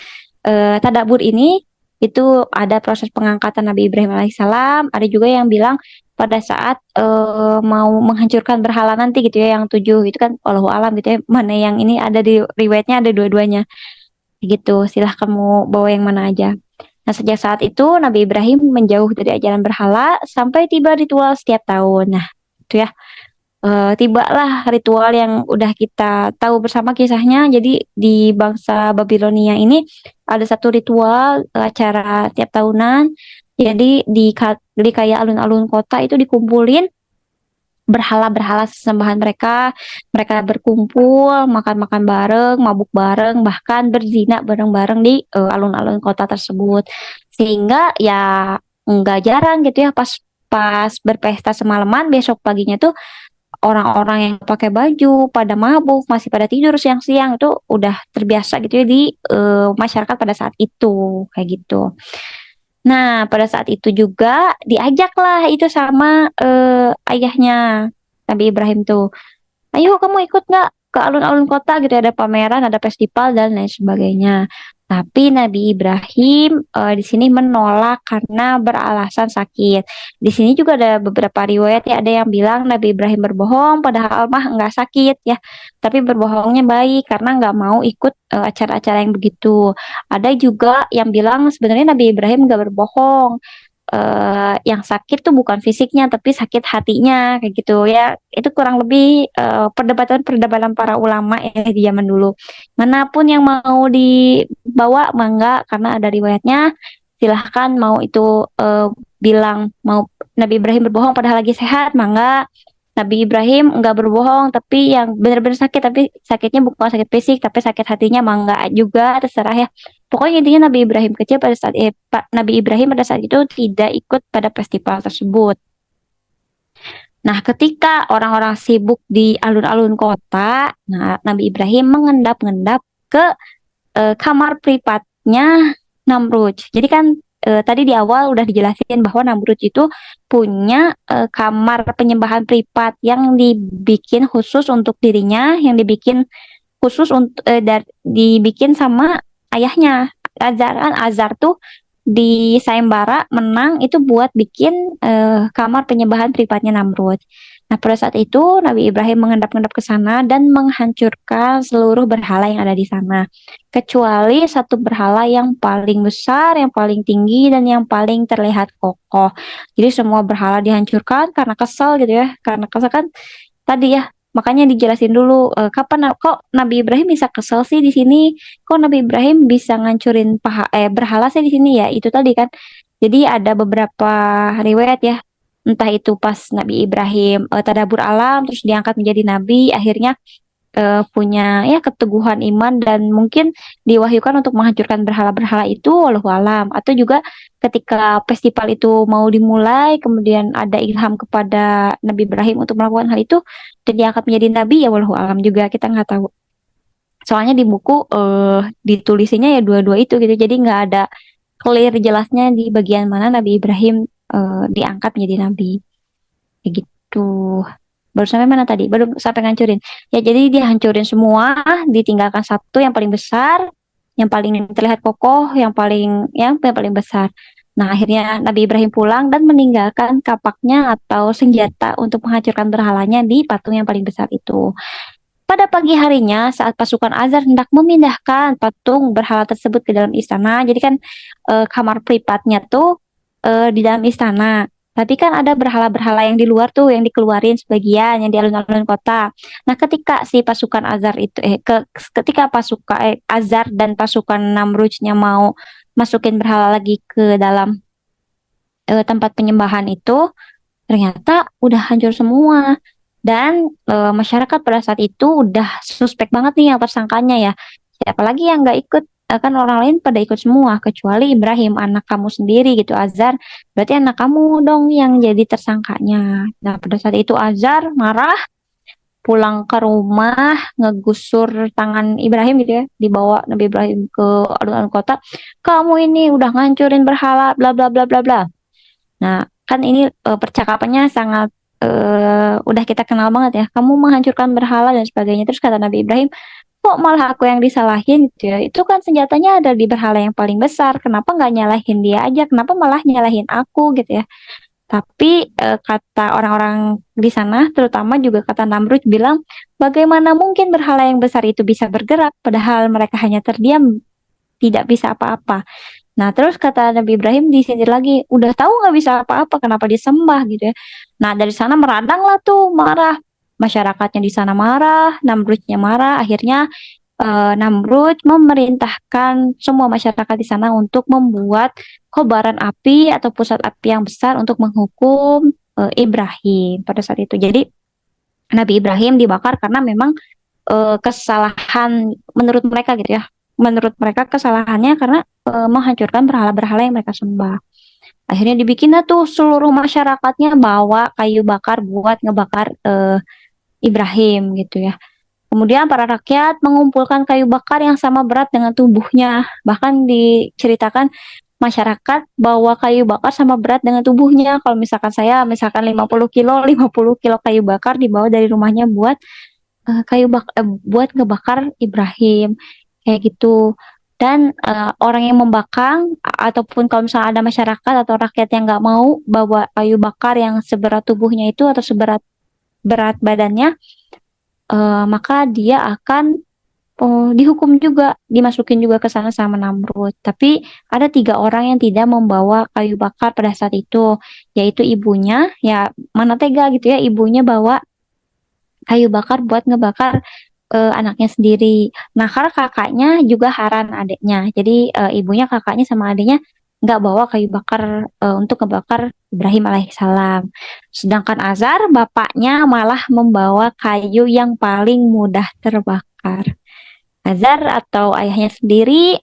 tadabur ini. Itu ada proses pengangkatan Nabi Ibrahim alaihissalam. Ada juga yang bilang pada saat mau menghancurkan berhala nanti gitu ya, yang 7 itu kan Allahu alam gitu ya, mana yang ini ada di riwayatnya, ada dua-duanya gitu. Silahkan kamu bawa yang mana aja. Nah, sejak saat itu Nabi Ibrahim menjauh dari ajaran berhala sampai tiba ritual setiap tahun. Nah, itu ya, tibalah ritual yang udah kita tahu bersama kisahnya. Jadi di bangsa Babilonia ini ada satu ritual acara tiap tahunan. Jadi di kayak alun-alun kota itu dikumpulin berhala-berhala sesembahan mereka. Mereka berkumpul, makan-makan bareng, mabuk bareng, bahkan berzina bareng-bareng di alun-alun kota tersebut. Sehingga ya nggak jarang gitu ya, pas pas berpesta semalaman, besok paginya tuh orang-orang yang pakai baju pada mabuk, masih pada tidur siang-siang, itu udah terbiasa gitu ya di masyarakat pada saat itu kayak gitu. Nah, pada saat itu juga diajaklah itu sama ayahnya Nabi Ibrahim tuh. Ayo kamu ikut nggak ke alun-alun kota gitu, ada pameran, ada festival dan lain sebagainya. Tapi Nabi Ibrahim di sini menolak karena beralasan sakit. Di sini juga ada beberapa riwayat ya, ada yang bilang Nabi Ibrahim berbohong padahal mah nggak sakit ya. Tapi berbohongnya baik karena nggak mau ikut acara-acara yang begitu. Ada juga yang bilang sebenarnya Nabi Ibrahim nggak berbohong, yang sakit tuh bukan fisiknya tapi sakit hatinya kayak gitu ya. Itu kurang lebih perdebatan para ulama ya di zaman dulu, manapun yang mau dibawa mangga karena ada riwayatnya. silahkan mau itu bilang mau Nabi Ibrahim berbohong padahal lagi sehat, mangga. Nabi Ibrahim enggak berbohong tapi yang benar-benar sakit, tapi sakitnya bukan sakit fisik tapi sakit hatinya, mangga juga, terserah ya. Pokoknya intinya Nabi Ibrahim kecil pada saat Nabi Ibrahim pada saat itu tidak ikut pada festival tersebut. Nah, ketika orang-orang sibuk di alun-alun kota, nah Nabi Ibrahim mengendap-endap ke kamar privatnya Namrud. Jadi kan tadi di awal udah dijelasin bahwa Namrud itu punya kamar penyembahan privat yang dibikin khusus untuk dirinya, yang dibikin khusus untuk dibikin sama ayahnya. Azar tuh di sayembara menang itu buat bikin kamar penyembahan privatnya Namrud. Nah, pada saat itu Nabi Ibrahim mengendap-endap ke sana dan menghancurkan seluruh berhala yang ada di sana, kecuali satu berhala yang paling besar, yang paling tinggi, dan yang paling terlihat kokoh. Jadi semua berhala dihancurkan karena kesel gitu ya, karena kesel kan tadi ya. Makanya dijelasin dulu kapan kok Nabi Ibrahim bisa kesel sih di sini, kok Nabi Ibrahim bisa ngancurin berhala sih di sini ya, itu tadi kan. Jadi ada beberapa riwayat ya, entah itu pas Nabi Ibrahim tadabur alam terus diangkat menjadi nabi, akhirnya punya ya keteguhan iman dan mungkin diwahyukan untuk menghancurkan berhala-berhala itu, walau alam, atau juga ketika festival itu mau dimulai kemudian ada ilham kepada Nabi Ibrahim untuk melakukan hal itu dan diangkat menjadi nabi, ya walau alam juga, kita nggak tahu. Soalnya di buku ditulisinya ya dua-dua itu gitu, jadi nggak ada clear jelasnya di bagian mana Nabi Ibrahim diangkat menjadi nabi, kayak gitu. Baru sampai mana tadi? Baru sampai ngancurin. Ya, jadi dia hancurin semua, ditinggalkan satu yang paling besar, yang paling terlihat kokoh, yang paling besar. Nah, akhirnya Nabi Ibrahim pulang dan meninggalkan kapaknya atau senjata untuk menghancurkan berhalanya di patung yang paling besar itu. Pada pagi harinya, saat pasukan Azar hendak memindahkan patung berhala tersebut ke dalam istana, jadi kan kamar privatnya tuh di dalam istana. Tapi kan ada berhala-berhala yang di luar tuh, yang dikeluarin sebagian, yang di alun-alun kota. Nah, ketika si pasukan Azar itu, ketika pasukan Azar dan pasukan Namrudnya mau masukin berhala lagi ke dalam tempat penyembahan itu, ternyata udah hancur semua. Dan masyarakat pada saat itu udah suspek banget nih yang tersangkanya ya. Siapa lagi yang nggak ikut? Kan orang lain pada ikut semua kecuali Ibrahim, anak kamu sendiri gitu, Azar. Berarti anak kamu dong yang jadi tersangkanya. Nah, pada saat itu Azar marah, pulang ke rumah, ngegusur tangan Ibrahim gitu ya, dibawa Nabi Ibrahim ke alun-alun kota. Kamu ini udah ngancurin berhala, bla bla bla bla bla. Nah, kan ini percakapannya sangat udah kita kenal banget ya. Kamu menghancurkan berhala dan sebagainya. Terus kata Nabi Ibrahim, kok malah aku yang disalahin gitu ya? Itu kan senjatanya ada di berhala yang paling besar. Kenapa nggak nyalahin dia aja? Kenapa malah nyalahin aku gitu ya? Tapi kata orang-orang di sana, terutama juga kata Namrud bilang, bagaimana mungkin berhala yang besar itu bisa bergerak, padahal mereka hanya terdiam, tidak bisa apa-apa. Nah, terus kata Nabi Ibrahim disindir lagi, udah tahu nggak bisa apa-apa, kenapa disembah gitu ya. Nah, dari sana meradang lah tuh, marah. Masyarakatnya di sana marah, Namrudnya marah, akhirnya Namrud memerintahkan semua masyarakat di sana untuk membuat kobaran api atau pusat api yang besar untuk menghukum Ibrahim pada saat itu. Jadi, Nabi Ibrahim dibakar karena memang kesalahan menurut mereka gitu ya. Menurut mereka kesalahannya karena menghancurkan berhala-berhala yang mereka sembah. Akhirnya dibikinlah tuh seluruh masyarakatnya bawa kayu bakar buat ngebakar Ibrahim gitu ya. Kemudian para rakyat mengumpulkan kayu bakar yang sama berat dengan tubuhnya. Bahkan diceritakan masyarakat bawa kayu bakar sama berat dengan tubuhnya. Kalau misalkan saya, misalkan 50 kilo, 50 kilo kayu bakar dibawa dari rumahnya buat buat ngebakar Ibrahim kayak gitu. Dan orang yang membakar ataupun kalau misalnya ada masyarakat atau rakyat yang nggak mau bawa kayu bakar yang seberat tubuhnya itu atau seberat berat badannya, maka dia akan dihukum juga, dimasukin juga ke sana sama Namrud. Tapi ada tiga orang yang tidak membawa kayu bakar pada saat itu, yaitu ibunya, ya mana tega gitu ya, ibunya bawa kayu bakar buat ngebakar anaknya sendiri. Nah, karena kakaknya juga Haran adiknya. Jadi ibunya, kakaknya sama adiknya nggak bawa kayu bakar untuk ngebakar Ibrahim alaihissalam. Sedangkan Azar bapaknya malah membawa kayu yang paling mudah terbakar. Azar atau ayahnya sendiri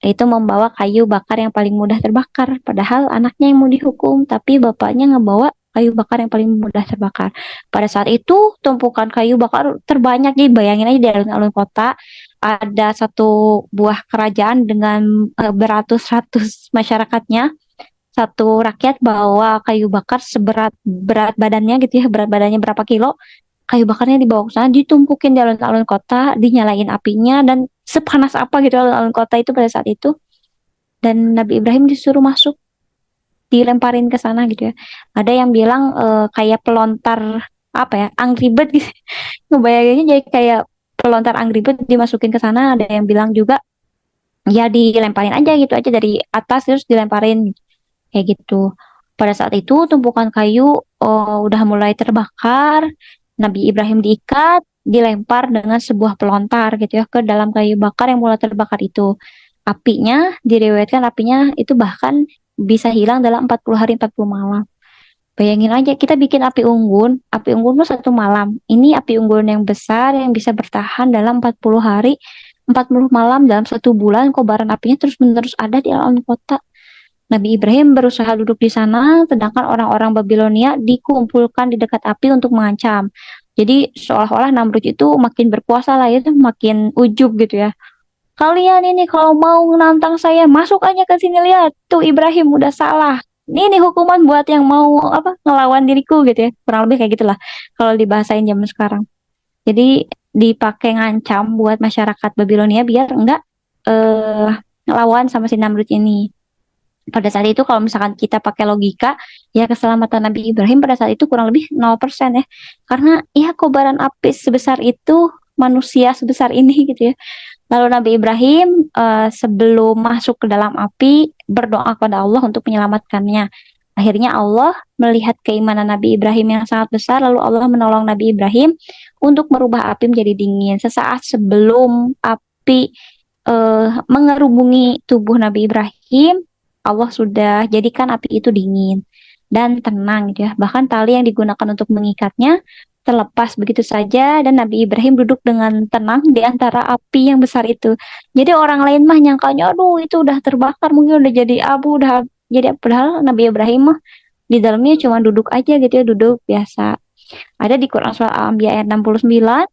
itu membawa kayu bakar yang paling mudah terbakar. Padahal anaknya yang mau dihukum, tapi bapaknya ngebawa kayu bakar yang paling mudah terbakar. Pada saat itu tumpukan kayu bakar terbanyak. Jadi bayangin aja di alun-alun kota ada satu buah kerajaan dengan beratus-ratus masyarakatnya. Satu rakyat bawa kayu bakar seberat berat badannya gitu ya, berat badannya berapa kilo. Kayu bakarnya dibawa ke sana, ditumpukin di alun-alun kota, dinyalain apinya dan sepanas apa gitu alun-alun kota itu pada saat itu. Dan Nabi Ibrahim disuruh masuk, dilemparin ke sana gitu ya. Ada yang bilang kayak pelontar apa ya, Angry Bird gitu. Ngebayanginnya jadi kayak pelontar Angry Bird dimasukin ke sana. Ada yang bilang juga ya dilemparin aja gitu aja dari atas terus dilemparin kayak gitu. Pada saat itu tumpukan kayu udah mulai terbakar. Nabi Ibrahim diikat, dilempar dengan sebuah pelontar gitu ya ke dalam kayu bakar yang mulai terbakar itu. Apinya, diriwayatkan apinya itu bahkan bisa hilang dalam 40 hari 40 malam. Bayangin aja kita bikin api unggun tuh 1 malam. Ini api unggun yang besar yang bisa bertahan dalam 40 hari, 40 malam dalam 1 bulan, kobaran apinya terus-menerus ada di alam kota. Nabi Ibrahim berusaha duduk di sana, sedangkan orang-orang Babilonia dikumpulkan di dekat api untuk mengancam. Jadi seolah-olah Namrud itu makin berkuasa lah, itu makin ujub gitu ya. Kalian ini kalau mau menantang saya, masuk aja ke sini, lihat. Tuh Ibrahim udah salah. Ini hukuman buat yang mau apa ngelawan diriku gitu ya. Kurang lebih kayak gitulah kalau dibahasain zaman sekarang. Jadi dipakai ngancam buat masyarakat Babilonia biar enggak eh ngelawan sama si Namrud ini. Pada saat itu kalau misalkan kita pakai logika, ya keselamatan Nabi Ibrahim pada saat itu kurang lebih 0% ya. Karena ya kobaran api sebesar itu, manusia sebesar ini gitu ya. Lalu Nabi Ibrahim sebelum masuk ke dalam api berdoa kepada Allah untuk menyelamatkannya. Akhirnya Allah melihat keimanan Nabi Ibrahim yang sangat besar, lalu Allah menolong Nabi Ibrahim untuk merubah api menjadi dingin. Sesaat sebelum api mengerubungi tubuh Nabi Ibrahim, Allah sudah jadikan api itu dingin dan tenang gitu ya. Bahkan tali yang digunakan untuk mengikatnya terlepas begitu saja dan Nabi Ibrahim duduk dengan tenang di antara api yang besar itu. Jadi orang lain mah nyangkanya, aduh itu udah terbakar, mungkin udah jadi abu, udah jadi padahal Nabi Ibrahim mah di dalamnya cuma duduk aja gitu ya, duduk biasa. Ada di Quran surah Al-Anbiya ayat 69,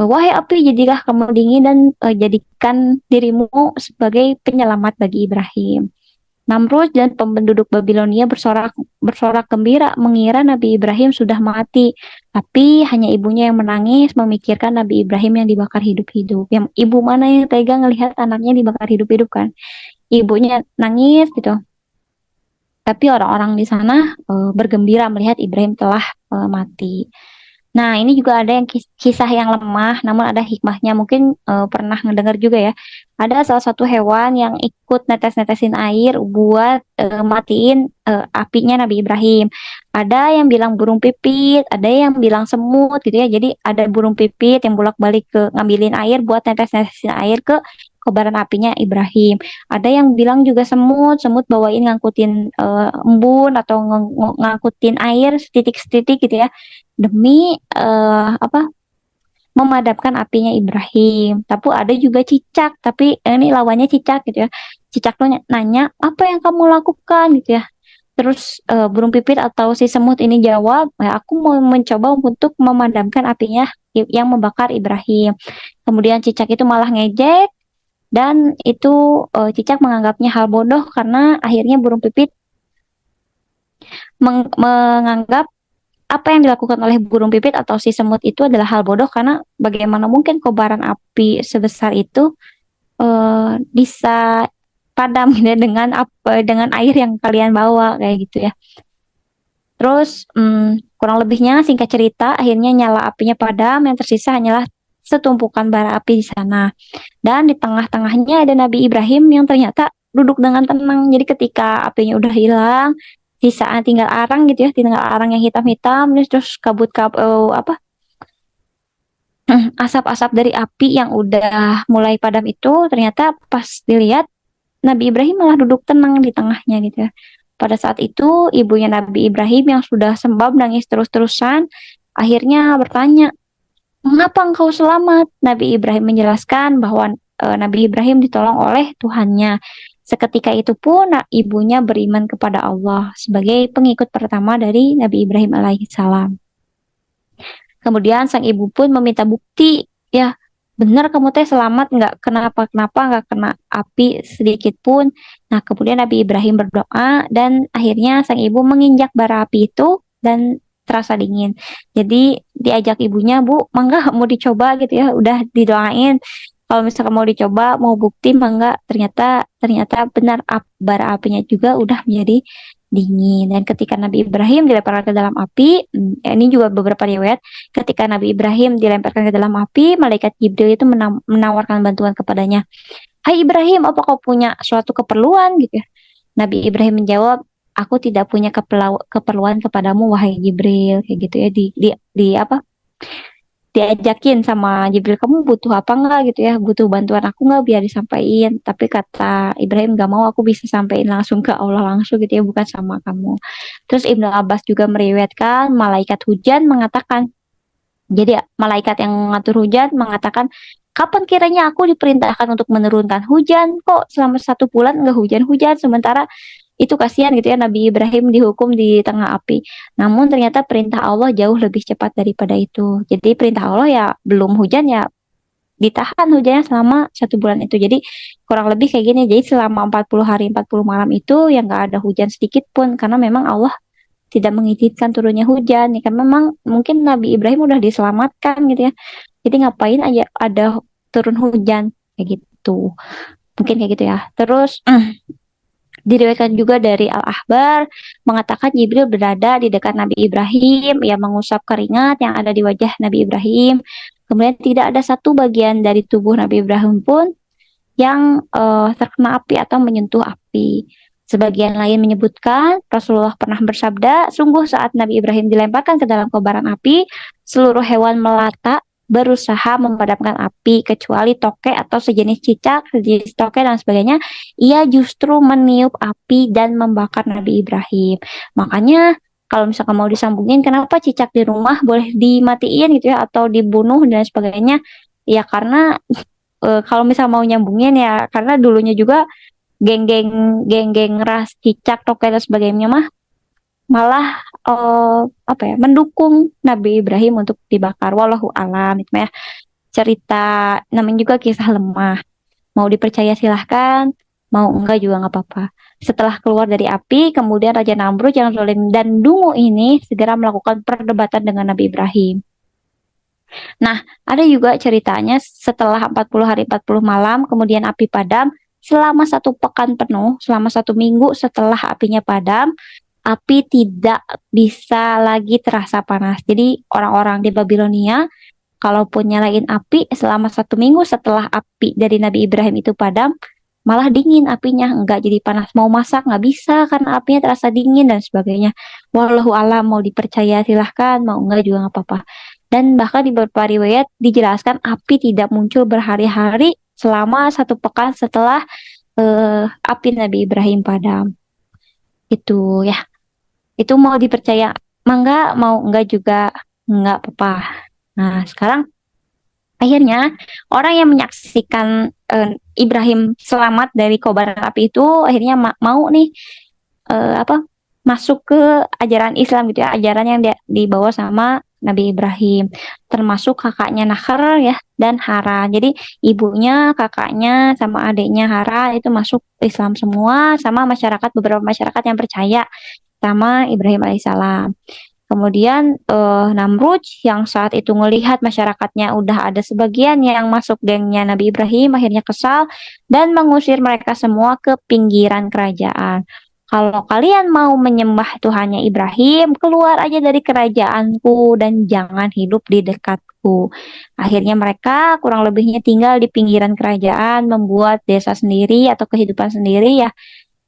wahai api, jadilah kamu dingin dan jadikan dirimu sebagai penyelamat bagi Ibrahim. Namrud dan penduduk Babilonia bersorak bersorak gembira mengira Nabi Ibrahim sudah mati. Tapi hanya ibunya yang menangis memikirkan Nabi Ibrahim yang dibakar hidup-hidup. Yang ibu mana yang tega ngelihat anaknya dibakar hidup-hidup kan? Ibunya nangis gitu. Tapi orang-orang di sana bergembira melihat Ibrahim telah mati. Nah, ini juga ada yang kisah yang lemah, namun ada hikmahnya. Mungkin pernah ngedengar juga ya. Ada salah satu hewan yang ikut netes-netesin air buat matiin apinya Nabi Ibrahim. Ada yang bilang burung pipit, ada yang bilang semut gitu ya. Jadi ada burung pipit yang bolak-balik ke ngambilin air buat netes-netesin air ke kobaran apinya Ibrahim. Ada yang bilang juga semut, semut bawain ngangkutin embun atau ngangkutin air setitik-setitik gitu ya demi apa memadamkan apinya Ibrahim. Tapi ada juga cicak, tapi ini lawannya cicak gitu ya. Cicak tuh nanya, apa yang kamu lakukan gitu ya. Terus burung pipit atau si semut ini jawab, ya, aku mau mencoba untuk memadamkan apinya yang membakar Ibrahim. Kemudian cicak itu malah ngejek dan itu cicak menganggapnya hal bodoh karena akhirnya burung pipit menganggap apa yang dilakukan oleh burung pipit atau si semut itu adalah hal bodoh karena bagaimana mungkin kobaran api sebesar itu bisa padam gitu ya dengan apa dengan air yang kalian bawa kayak gitu ya. Terus kurang lebihnya singkat cerita akhirnya nyala apinya padam, yang tersisa hanyalah setumpukan bara api di sana. Dan di tengah-tengahnya ada Nabi Ibrahim yang ternyata duduk dengan tenang. Jadi ketika apinya udah hilang, sisaan tinggal arang gitu ya, tinggal arang yang hitam-hitam, terus apa asap-asap dari api yang udah mulai padam itu ternyata pas dilihat Nabi Ibrahim malah duduk tenang di tengahnya gitu ya. Pada saat itu ibunya Nabi Ibrahim yang sudah sembab nangis terus-terusan akhirnya bertanya, "Mengapa engkau selamat?" Nabi Ibrahim menjelaskan bahwa Nabi Ibrahim ditolong oleh Tuhannya. Seketika itu pun ibunya beriman kepada Allah sebagai pengikut pertama dari Nabi Ibrahim alaihissalam. Kemudian sang ibu pun meminta bukti, ya benar kamu teh selamat, nggak kenapa-kenapa, nggak kena api sedikit pun. Nah kemudian Nabi Ibrahim berdoa dan akhirnya sang ibu menginjak bara api itu dan terasa dingin. Jadi diajak ibunya, Bu, mangga mau dicoba gitu ya, udah didoain. Kalau misalkan mau dicoba, mau bukti, mangga. Ternyata ternyata benar bara apinya juga udah menjadi dingin. Dan ketika Nabi Ibrahim dilemparkan ke dalam api, ini juga beberapa riwayat. Ketika Nabi Ibrahim dilemparkan ke dalam api, malaikat Jibril itu menawarkan bantuan kepadanya. Hai Ibrahim, apa kau punya suatu keperluan gitu ya? Nabi Ibrahim menjawab, aku tidak punya keperluan kepadamu wahai Jibril, kayak gitu ya. Di apa? Diajakin sama Jibril, kamu butuh apa enggak gitu ya, butuh bantuan aku enggak biar disampaikan. Tapi kata Ibrahim, nggak mau, aku bisa sampaikan langsung ke Allah langsung gitu ya, bukan sama kamu. Terus Ibnu Abbas juga meriwayatkan malaikat hujan mengatakan, jadi malaikat yang mengatur hujan mengatakan, kapan kiranya aku diperintahkan untuk menurunkan hujan? Kok selama 1 bulan nggak hujan-hujan? Sementara itu kasihan gitu ya, Nabi Ibrahim dihukum di tengah api. Namun ternyata perintah Allah jauh lebih cepat daripada itu. Jadi perintah Allah ya belum hujan ya ditahan hujannya selama 1 bulan itu. Jadi kurang lebih kayak gini. Jadi selama 40 hari 40 malam itu yang nggak ada hujan sedikit pun karena memang Allah tidak mengizinkan turunnya hujan. Ya kan memang mungkin Nabi Ibrahim udah diselamatkan gitu ya. Jadi ngapain aja ada turun hujan kayak gitu. Mungkin kayak gitu ya. Terus diriwayatkan juga dari Al-Ahbar mengatakan Jibril berada di dekat Nabi Ibrahim, ia mengusap keringat yang ada di wajah Nabi Ibrahim. Kemudian tidak ada satu bagian dari tubuh Nabi Ibrahim pun yang terkena api atau menyentuh api. Sebagian lain menyebutkan Rasulullah pernah bersabda, sungguh saat Nabi Ibrahim dilemparkan ke dalam kobaran api, seluruh hewan melata berusaha memadamkan api kecuali tokek atau sejenis cicak, sejenis tokek dan sebagainya. Ia justru meniup api dan membakar Nabi Ibrahim. Makanya kalau misalkan mau disambungin, kenapa cicak di rumah boleh dimatiin gitu ya atau dibunuh dan sebagainya? Ya karena kalau misal mau nyambungin ya karena dulunya juga geng-geng ras cicak tokai dan sebagainya mah malah apa ya mendukung Nabi Ibrahim untuk dibakar, wallahu alam itu mah ya cerita, namanya juga kisah lemah, mau dipercaya silahkan, mau enggak juga nggak apa-apa. Setelah keluar dari api kemudian Raja Namrud yang zalim dan dungu ini segera melakukan perdebatan dengan Nabi Ibrahim. Nah, ada juga ceritanya setelah 40 hari 40 malam, kemudian api padam, selama 1 pekan penuh, selama 1 minggu setelah apinya padam, api tidak bisa lagi terasa panas. Jadi orang-orang di Babilonia, kalaupun nyalain api selama 1 minggu setelah api dari Nabi Ibrahim itu padam, malah dingin apinya, nggak jadi panas. Mau masak nggak bisa karena apinya terasa dingin dan sebagainya. Wallahu alam, mau dipercaya silahkan, mau enggak juga nggak apa-apa. Dan bahkan di beberapa riwayat dijelaskan api tidak muncul berhari-hari selama 1 pekan setelah api Nabi Ibrahim padam. Itu ya, itu mau dipercaya mangga, mau enggak juga nggak apa-apa. Nah, sekarang akhirnya orang yang menyaksikan Ibrahim selamat dari kobaran api itu akhirnya mau nih apa masuk ke ajaran Islam gitu ya, ajaran yang dibawa sama Nabi Ibrahim, termasuk kakaknya Nahar ya dan Haran. Jadi ibunya, kakaknya sama adiknya Haran itu masuk Islam semua, sama masyarakat, beberapa masyarakat yang percaya sama Ibrahim alaihissalam. Kemudian Namrud yang saat itu melihat masyarakatnya udah ada sebagian yang masuk gengnya Nabi Ibrahim, akhirnya kesal dan mengusir mereka semua ke pinggiran kerajaan. Kalau kalian mau menyembah Tuhannya Ibrahim, keluar aja dari kerajaanku dan jangan hidup di dekatku. Akhirnya mereka kurang lebihnya tinggal di pinggiran kerajaan, membuat desa sendiri atau kehidupan sendiri ya,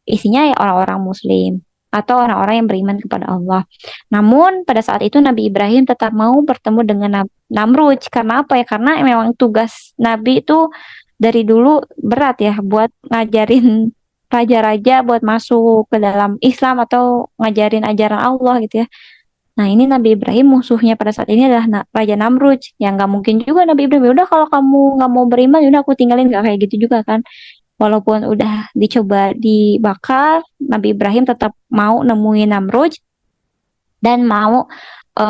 isinya ya orang-orang Muslim atau orang-orang yang beriman kepada Allah. Namun pada saat itu Nabi Ibrahim tetap mau bertemu dengan Namrud. Karena apa ya? Karena memang tugas Nabi itu dari dulu berat ya buat ngajarin raja-raja buat masuk ke dalam Islam atau ngajarin ajaran Allah gitu ya. Nah, ini Nabi Ibrahim musuhnya pada saat ini adalah Raja Namrud. Yang nggak mungkin juga Nabi Ibrahim, "Ya udah kalau kamu nggak mau beriman, ya udah aku tinggalin." Nggak kayak gitu juga kan. Walaupun udah dicoba dibakar, Nabi Ibrahim tetap mau nemuin Namrud dan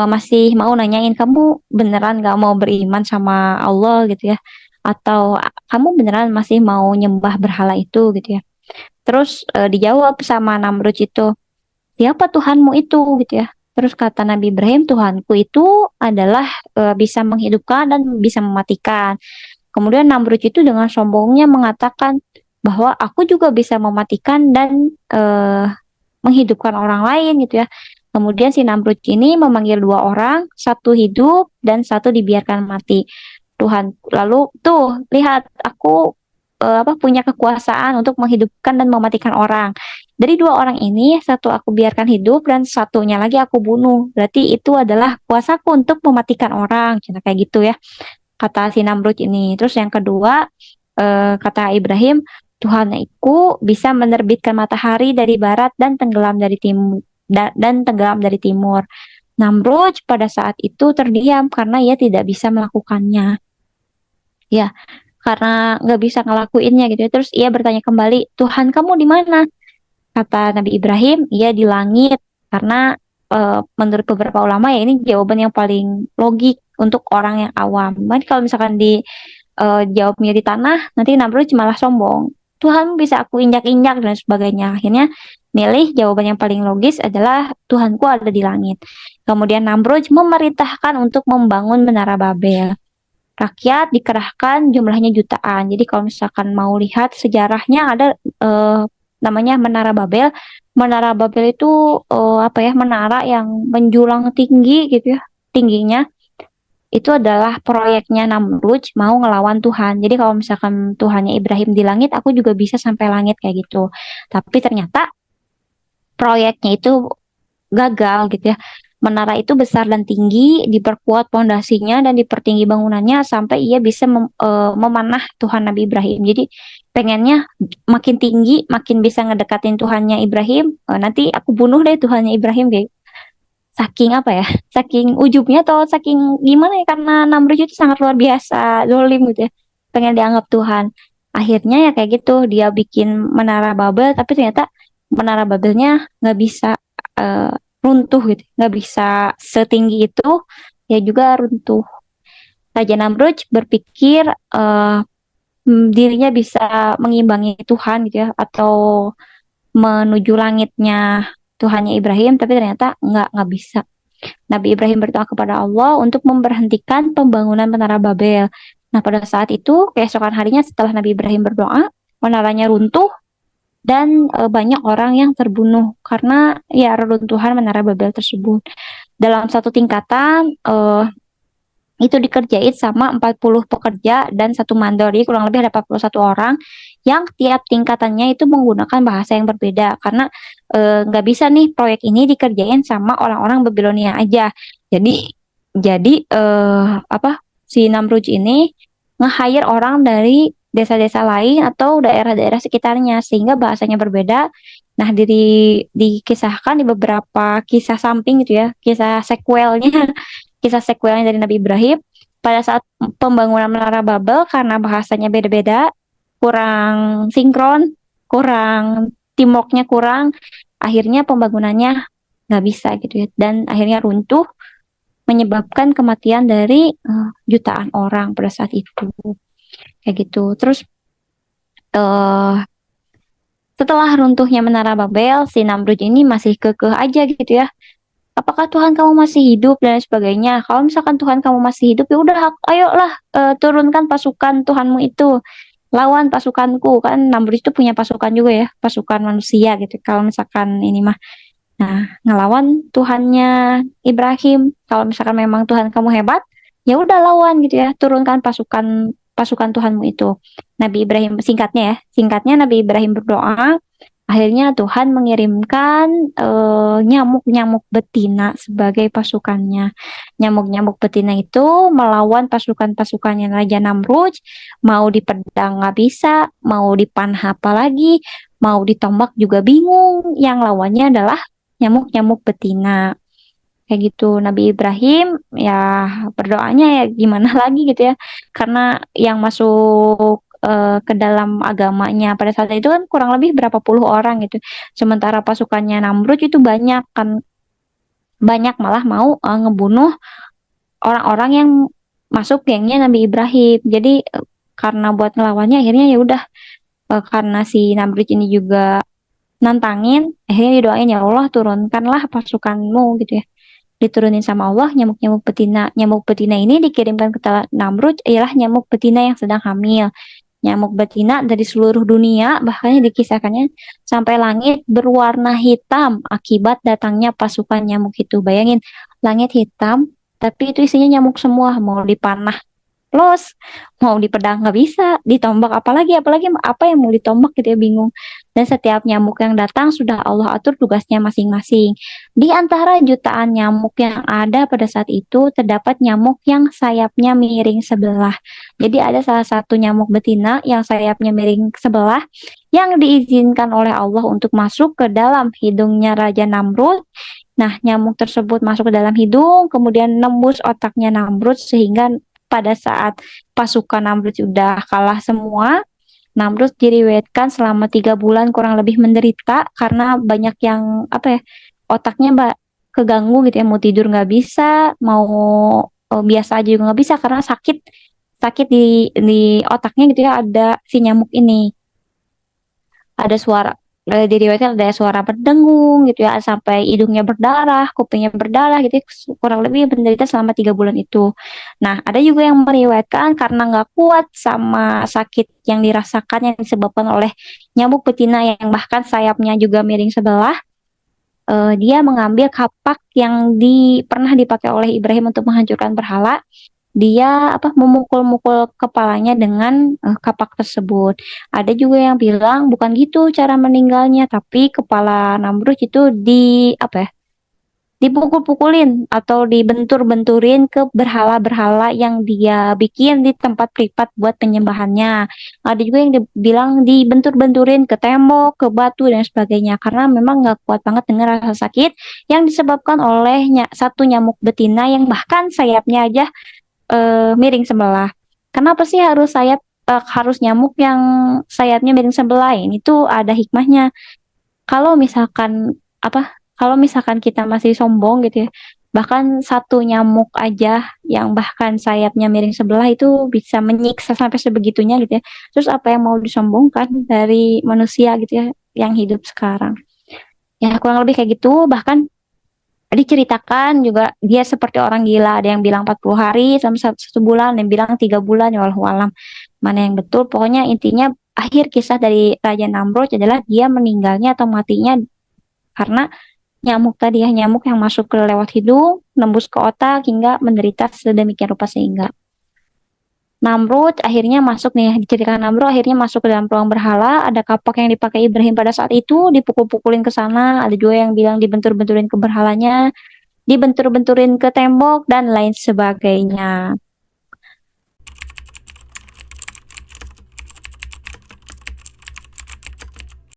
masih mau nanyain, "Kamu beneran nggak mau beriman sama Allah gitu ya? Atau kamu beneran masih mau nyembah berhala itu gitu ya?" Terus dijawab sama Namrud itu, "Siapa Tuhanmu itu?" gitu ya. Terus kata Nabi Ibrahim, "Tuhanku itu adalah bisa menghidupkan dan bisa mematikan." Kemudian Namrud itu dengan sombongnya mengatakan bahwa aku juga bisa mematikan dan menghidupkan orang lain gitu ya. Kemudian si Namrud ini memanggil dua orang, satu hidup dan satu dibiarkan mati. Tuhan, lalu tuh lihat aku punya kekuasaan untuk menghidupkan dan mematikan orang. Dari dua orang ini, satu aku biarkan hidup dan satunya lagi aku bunuh. Berarti itu adalah kuasaku untuk mematikan orang. Cina kayak gitu ya, kata si Namrud ini. Terus yang kedua, kata Ibrahim, Tuhanku bisa menerbitkan matahari dari barat dan tenggelam dari timur dan tenggelam dari timur. Namrud pada saat itu terdiam karena ia tidak bisa melakukannya. Ya, karena nggak bisa ngelakuinnya gitu ya. Terus ia bertanya kembali, "Tuhan kamu di mana?" Kata Nabi Ibrahim, "Ia di langit." Karena menurut beberapa ulama ya ini jawaban yang paling logik untuk orang yang awam. Tapi kalau misalkan jawabnya di tanah, nanti Namrud malah sombong. "Tuhan bisa aku injak-injak dan sebagainya." Akhirnya milih jawaban yang paling logis adalah Tuhanku ada di langit. Kemudian Namrud memerintahkan untuk membangun Menara Babel. Rakyat dikerahkan jumlahnya jutaan. Jadi kalau misalkan mau lihat sejarahnya ada namanya Menara Babel. Menara Babel itu menara yang menjulang tinggi gitu ya. Tingginya itu adalah proyeknya Namrud mau ngelawan Tuhan. Jadi kalau misalkan Tuhannya Ibrahim di langit, aku juga bisa sampai langit kayak gitu. Tapi ternyata proyeknya itu gagal gitu ya. Menara itu besar dan tinggi, diperkuat pondasinya dan dipertinggi bangunannya sampai ia bisa memanah Tuhan Nabi Ibrahim. Jadi pengennya makin tinggi, makin bisa ngedekatin Tuhannya Ibrahim. Nanti aku bunuh deh Tuhannya Ibrahim kayak saking apa ya, saking ujubnya atau saking gimana ya, karena Namrud itu sangat luar biasa zolim gitu ya, pengen dianggap Tuhan. Akhirnya ya kayak gitu, dia bikin Menara Babel tapi ternyata Menara Babelnya nggak bisa eh, runtuh gitu, nggak bisa setinggi itu, ya juga runtuh. Raja Namrud berpikir dirinya bisa mengimbangi Tuhan gitu ya, atau menuju langitnya Tuhannya Ibrahim, tapi ternyata nggak bisa. Nabi Ibrahim berdoa kepada Allah untuk memberhentikan pembangunan Menara Babel. Nah, pada saat itu, keesokan harinya setelah Nabi Ibrahim berdoa, menaranya runtuh dan banyak orang yang terbunuh karena ya reruntuhan Menara Babel tersebut. Dalam satu tingkatan, itu dikerjain sama 40 pekerja dan satu mandor. Jadi kurang lebih ada 41 orang yang tiap tingkatannya itu menggunakan bahasa yang berbeda karena nggak bisa nih proyek ini dikerjain sama orang-orang Babilonia aja. Jadi si Namruj ini nge-hire orang dari desa-desa lain atau daerah-daerah sekitarnya sehingga bahasanya berbeda. Nah, dikisahkan di beberapa kisah samping gitu ya, kisah sequelnya dari Nabi Ibrahim pada saat pembangunan Menara Babel karena bahasanya beda-beda, kurang sinkron, kurang teamworknya kurang, akhirnya pembangunannya nggak bisa gitu ya, dan akhirnya runtuh menyebabkan kematian dari jutaan orang pada saat itu kayak gitu. Terus eh setelah runtuhnya Menara Babel, si Namrud ini masih kekeh aja gitu ya. Apakah Tuhan kamu masih hidup dan sebagainya. Kalau misalkan Tuhan kamu masih hidup, ya udah ayolah turunkan pasukan Tuhanmu itu, lawan pasukanku. Kan Namrud itu punya pasukan juga ya, pasukan manusia gitu. Kalau misalkan ini mah, nah ngelawan Tuhannya Ibrahim. Kalau misalkan memang Tuhan kamu hebat, ya udah lawan gitu ya, turunkan pasukan pasukan Tuhanmu itu. Nabi Ibrahim singkatnya Nabi Ibrahim berdoa. Akhirnya Tuhan mengirimkan nyamuk-nyamuk betina sebagai pasukannya. Nyamuk-nyamuk betina itu melawan pasukan-pasukannya Raja Namrud. Mau dipedang nggak bisa, mau dipanah apa lagi, mau ditombak juga bingung. Yang lawannya adalah nyamuk-nyamuk betina. Kayak gitu. Nabi Ibrahim ya berdoanya ya gimana lagi gitu ya. Karena yang masuk ke dalam agamanya pada saat itu kan kurang lebih berapa puluh orang gitu. Sementara pasukannya Namrud itu banyak kan, banyak malah mau ngebunuh orang-orang yang masuk gengnya Nabi Ibrahim. Jadi karena buat ngelawannya akhirnya ya udah, karena si Namrud ini juga nantangin, akhirnya didoain ya Allah turunkanlah pasukanmu gitu ya. Diturunin sama Allah nyamuk-nyamuk betina. Nyamuk betina ini dikirimkan ke Namrud ialah nyamuk betina yang sedang hamil. Nyamuk betina dari seluruh dunia, bahkan dikisahkannya sampai langit berwarna hitam akibat datangnya pasukan nyamuk itu. Bayangin, langit hitam, tapi itu isinya nyamuk semua. Mau dipanah los, mau dipedang nggak bisa, ditombak apalagi apa yang mau ditombak gitu ya, bingung. Dan setiap nyamuk yang datang sudah Allah atur tugasnya masing-masing. Di antara jutaan nyamuk yang ada pada saat itu terdapat nyamuk yang sayapnya miring sebelah. Jadi ada salah satu nyamuk betina yang sayapnya miring sebelah yang diizinkan oleh Allah untuk masuk ke dalam hidungnya Raja Namrud. Nah, nyamuk tersebut masuk ke dalam hidung, kemudian nembus otaknya Namrud sehingga pada saat pasukan Namrud sudah kalah semua, Namrud diriwayatkan selama 3 bulan kurang lebih menderita karena banyak yang apa ya, otaknya keganggu gitu ya, mau tidur nggak bisa, mau biasa aja juga nggak bisa karena sakit, sakit di otaknya gitu ya, ada si nyamuk ini, ada suara, diriwayatkan ada suara berdengung gitu ya, sampai hidungnya berdarah, kupingnya berdarah gitu ya, kurang lebih menderita selama 3 bulan itu. Nah, ada juga yang meriwayatkan karena nggak kuat sama sakit yang dirasakan yang disebabkan oleh nyamuk betina yang bahkan sayapnya juga miring sebelah, dia mengambil kapak yang pernah dipakai oleh Ibrahim untuk menghancurkan berhala, dia apa memukul-mukul kepalanya dengan kapak tersebut. Ada juga yang bilang bukan gitu cara meninggalnya, tapi kepala Namrud itu apa ya, dipukul-pukulin atau dibentur-benturin ke berhala-berhala yang dia bikin di tempat privat buat penyembahannya. Ada juga yang dibilang dibentur-benturin ke tembok, ke batu dan sebagainya karena memang nggak kuat banget dengan rasa sakit yang disebabkan oleh satu nyamuk betina yang bahkan sayapnya aja miring sebelah. Kenapa sih harus nyamuk yang sayapnya miring sebelah? Ini tuh ada hikmahnya. Kalau misalkan apa? Kalau misalkan kita masih sombong gitu ya, bahkan satu nyamuk aja yang bahkan sayapnya miring sebelah itu bisa menyiksa sampai sebegitunya gitu ya. Terus apa yang mau disombongkan dari manusia gitu ya yang hidup sekarang? Ya kurang lebih kayak gitu. Bahkan diceritakan juga dia seperti orang gila, ada yang bilang 40 hari sama 1 bulan, ada yang bilang 3 bulan, ya wallahu alam mana yang betul. Pokoknya intinya akhir kisah dari Raja Namrud adalah dia meninggalnya atau matinya karena nyamuk tadi ya, nyamuk yang masuk ke lewat hidung nembus ke otak hingga menderita sedemikian rupa sehingga Namrud akhirnya masuk nih, diceritakan Namrud akhirnya masuk ke dalam ruang berhala, ada kapak yang dipakai Ibrahim pada saat itu, dipukul-pukulin ke sana, ada juga yang bilang dibentur-benturin ke berhalanya, dibentur-benturin ke tembok dan lain sebagainya.